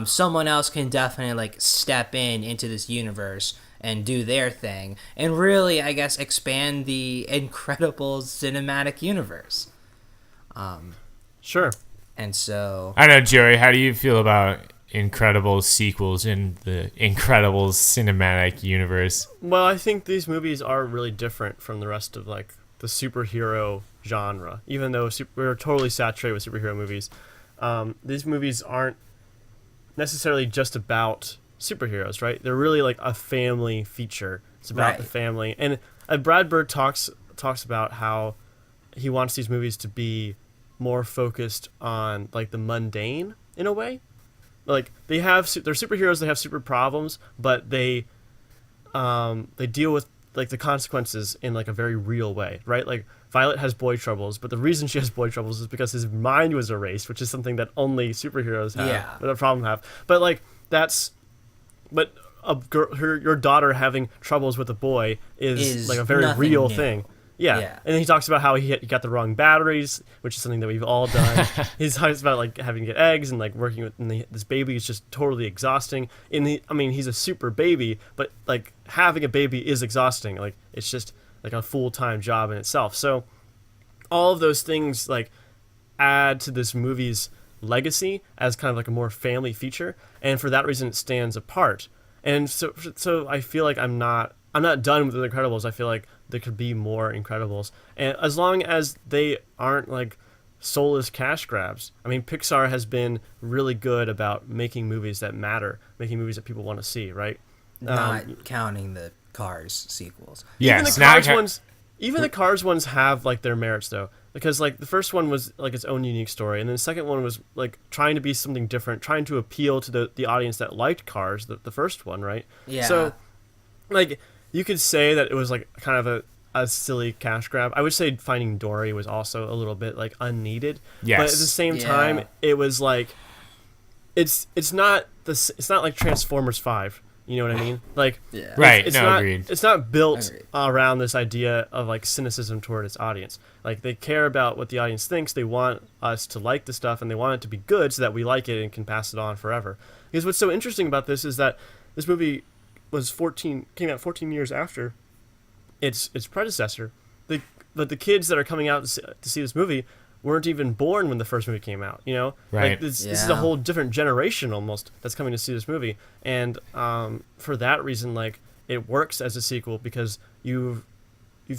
someone else can definitely, like, step into this universe and do their thing, and really, I guess, expand the Incredibles cinematic universe. Sure. And so, I don't know, Joey, how do you feel about Incredibles sequels in the Incredibles cinematic universe? Well, I think these movies are really different from the rest of, like, the superhero genre. Even though we're totally saturated with superhero movies, these movies aren't necessarily just about superheroes, right? They're really like a family feature. It's about the family. And Brad Bird talks about how he wants these movies to be more focused on, like, the mundane in a way. Like, they're superheroes, they have super problems, but they deal with, like, the consequences in, like, a very real way, right? Like, Violet has boy troubles, but the reason she has boy troubles is because his mind was erased, which is something that only superheroes have, a problem have. But, like, your daughter having troubles with a boy is like a very real thing. Yeah. And then he talks about how he got the wrong batteries, which is something that we've all done. He talks about like having to get eggs and like working with this baby is just totally exhausting. He's a super baby, but like having a baby is exhausting. Like it's just like a full-time job in itself. So all of those things like add to this movie's legacy as kind of like a more family feature, and for that reason it stands apart. And so I feel like I'm not done with The Incredibles. I feel like there could be more Incredibles, and as long as they aren't like soulless cash grabs. I mean, Pixar has been really good about making movies that matter, making movies that people want to see, right? Not counting the Cars sequels. Yes, even the Cars ones have like their merits though, because like the first one was like its own unique story, and then the second one was like trying to be something different, trying to appeal to the audience that liked Cars, the first one, right? Yeah. So like you could say that it was like kind of a silly cash grab. I would say Finding Dory was also a little bit like unneeded. Yes. But at the same time, it was like it's not like Transformers 5. You know what I mean? Like, right? Agreed. It's not built Agreed. around this idea of like cynicism toward its audience. Like they care about what the audience thinks. They want us to like the stuff, and they want it to be good so that we like it and can pass it on forever. Because what's so interesting about this is that this movie came out 14 years after its predecessor. But the kids that are coming out to see this movie weren't even born when the first movie came out, you know? Right. Like this is a whole different generation almost that's coming to see this movie. And for that reason, like, it works as a sequel because you've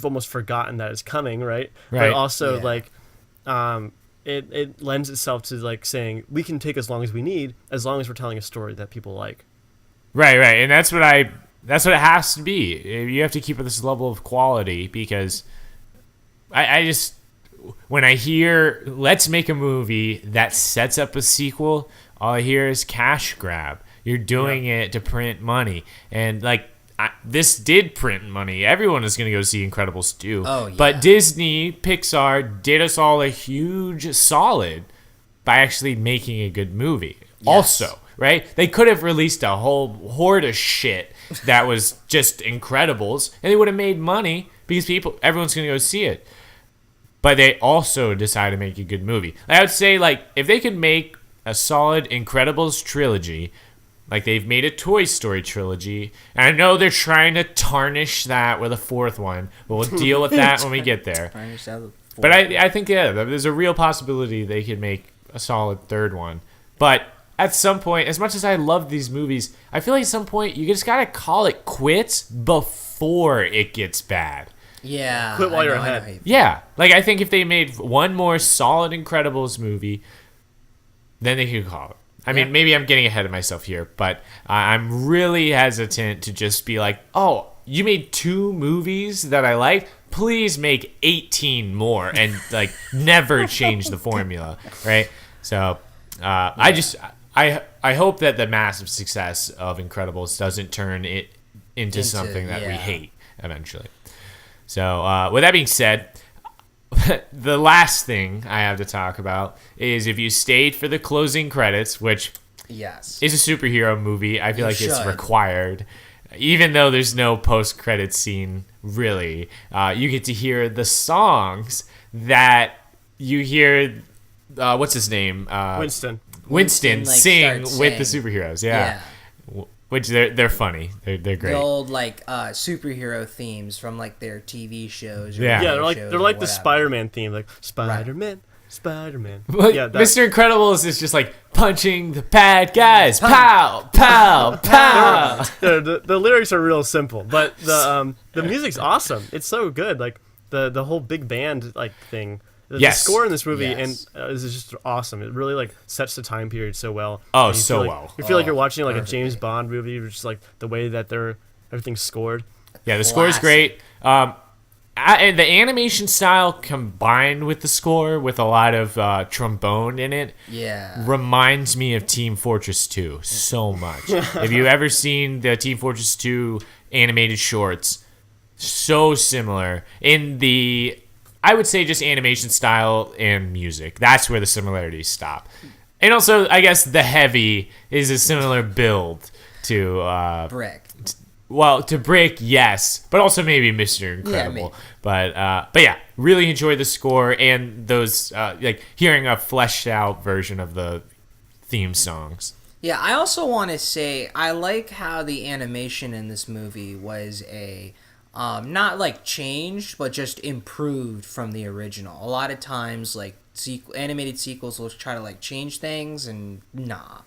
almost forgotten that it's coming, right? But also, like, it lends itself to, like, saying, we can take as long as we need, as long as we're telling a story that people like. Right. And that's what it has to be. You have to keep this level of quality because I just... When I hear, let's make a movie that sets up a sequel, all I hear is cash grab. You're doing it to print money. And, like, this did print money. Everyone is going to go see Incredibles 2. Oh, yeah. But Disney, Pixar, did us all a huge solid by actually making a good movie. Yes. Also, right? They could have released a whole horde of shit that was just Incredibles, and they would have made money because everyone's going to go see it. But they also decided to make a good movie. I would say, like, if they could make a solid Incredibles trilogy, like they've made a Toy Story trilogy, and I know they're trying to tarnish that with a fourth one, but we'll deal with that when we get there. But I think, there's a real possibility they could make a solid third one. But at some point, as much as I love these movies, I feel like at some point you just gotta call it quits before it gets bad. Yeah. Quit while you're ahead. Yeah. Like, I think if they made one more solid Incredibles movie, then they could call it. I mean, maybe I'm getting ahead of myself here, but I'm really hesitant to just be like, oh, you made 2 movies that I like? Please make 18 more and, like, never change the formula, right? So, I hope that the massive success of Incredibles doesn't turn it into something that we hate eventually. So, with that being said, the last thing I have to talk about is if you stayed for the closing credits, which is a superhero movie, I feel like it's required. Even though there's no post-credit scene, really, you get to hear the songs that you hear, what's his name? Winston like, sing with the superheroes, yeah. Which they're funny. They're great. The old like superhero themes from like their TV shows. Or they're like the Spider-Man theme, like Spider-Man. Well, yeah, Mr. Incredibles is just like punching the bad guys, pow, pow, pow. The lyrics are real simple, but the music's awesome. It's so good. Like the whole big band like thing. The score in this movie is just awesome. It really like sets the time period so well. Oh, so well. You feel like you're watching like a James Bond movie, just like the way that everything's scored. Yeah, the score is great. And the animation style combined with the score, with a lot of trombone in it, reminds me of Team Fortress 2 so much. If you've ever seen the Team Fortress 2 animated shorts, so similar in the, I would say, just animation style and music. That's where the similarities stop. And also, I guess the Heavy is a similar build to Brick. well, to Brick, yes, but also maybe Mr. Incredible. Yeah, but yeah, really enjoy the score and those like hearing a fleshed out version of the theme songs. Yeah, I also want to say I like how the animation in this movie was not like changed, but just improved from the original. A lot of times, like animated sequels will try to like change things, and nah.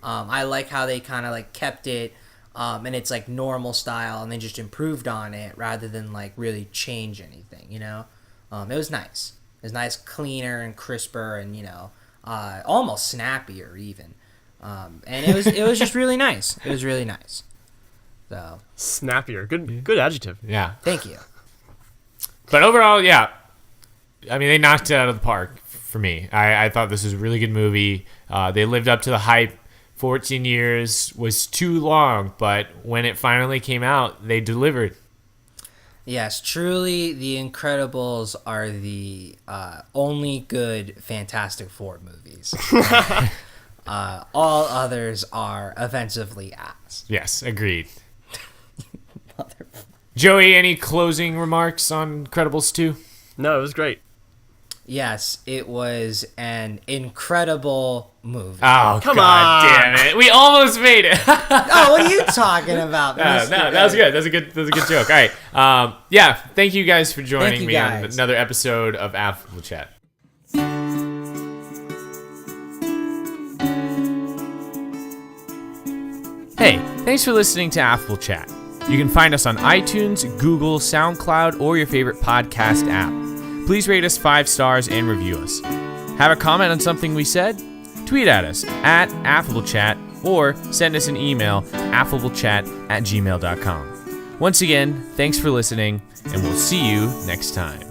I like how they kind of like kept it. And it's like normal style, and they just improved on it rather than like really change anything, you know? It was nice. It was nice, cleaner and crisper, and almost snappier even. And it was just really nice. It was really nice. So Snappier, good adjective. Yeah, thank you. But overall, yeah, I mean they knocked it out of the park for me. I thought this was a really good movie. They lived up to the hype. 14 years was too long, but when it finally came out, they delivered. Yes, truly, The Incredibles are the only good Fantastic Four movies. All others are offensively ass. Yes, agreed. Joey, any closing remarks on Incredibles 2? No, it was great. Yes, it was an incredible movie. Oh, Come God on. damn it. We almost made it. Oh, what are you talking about? No, that was good. That was a good joke. All right. Yeah, thank you guys for joining me on another episode of Affable Chat. Hey, thanks for listening to Affable Chat. You can find us on iTunes, Google, SoundCloud, or your favorite podcast app. Please rate us 5 stars and review us. Have a comment on something we said? Tweet at us at AffableChat or send us an email, affablechat@gmail.com. Once again, thanks for listening, and we'll see you next time.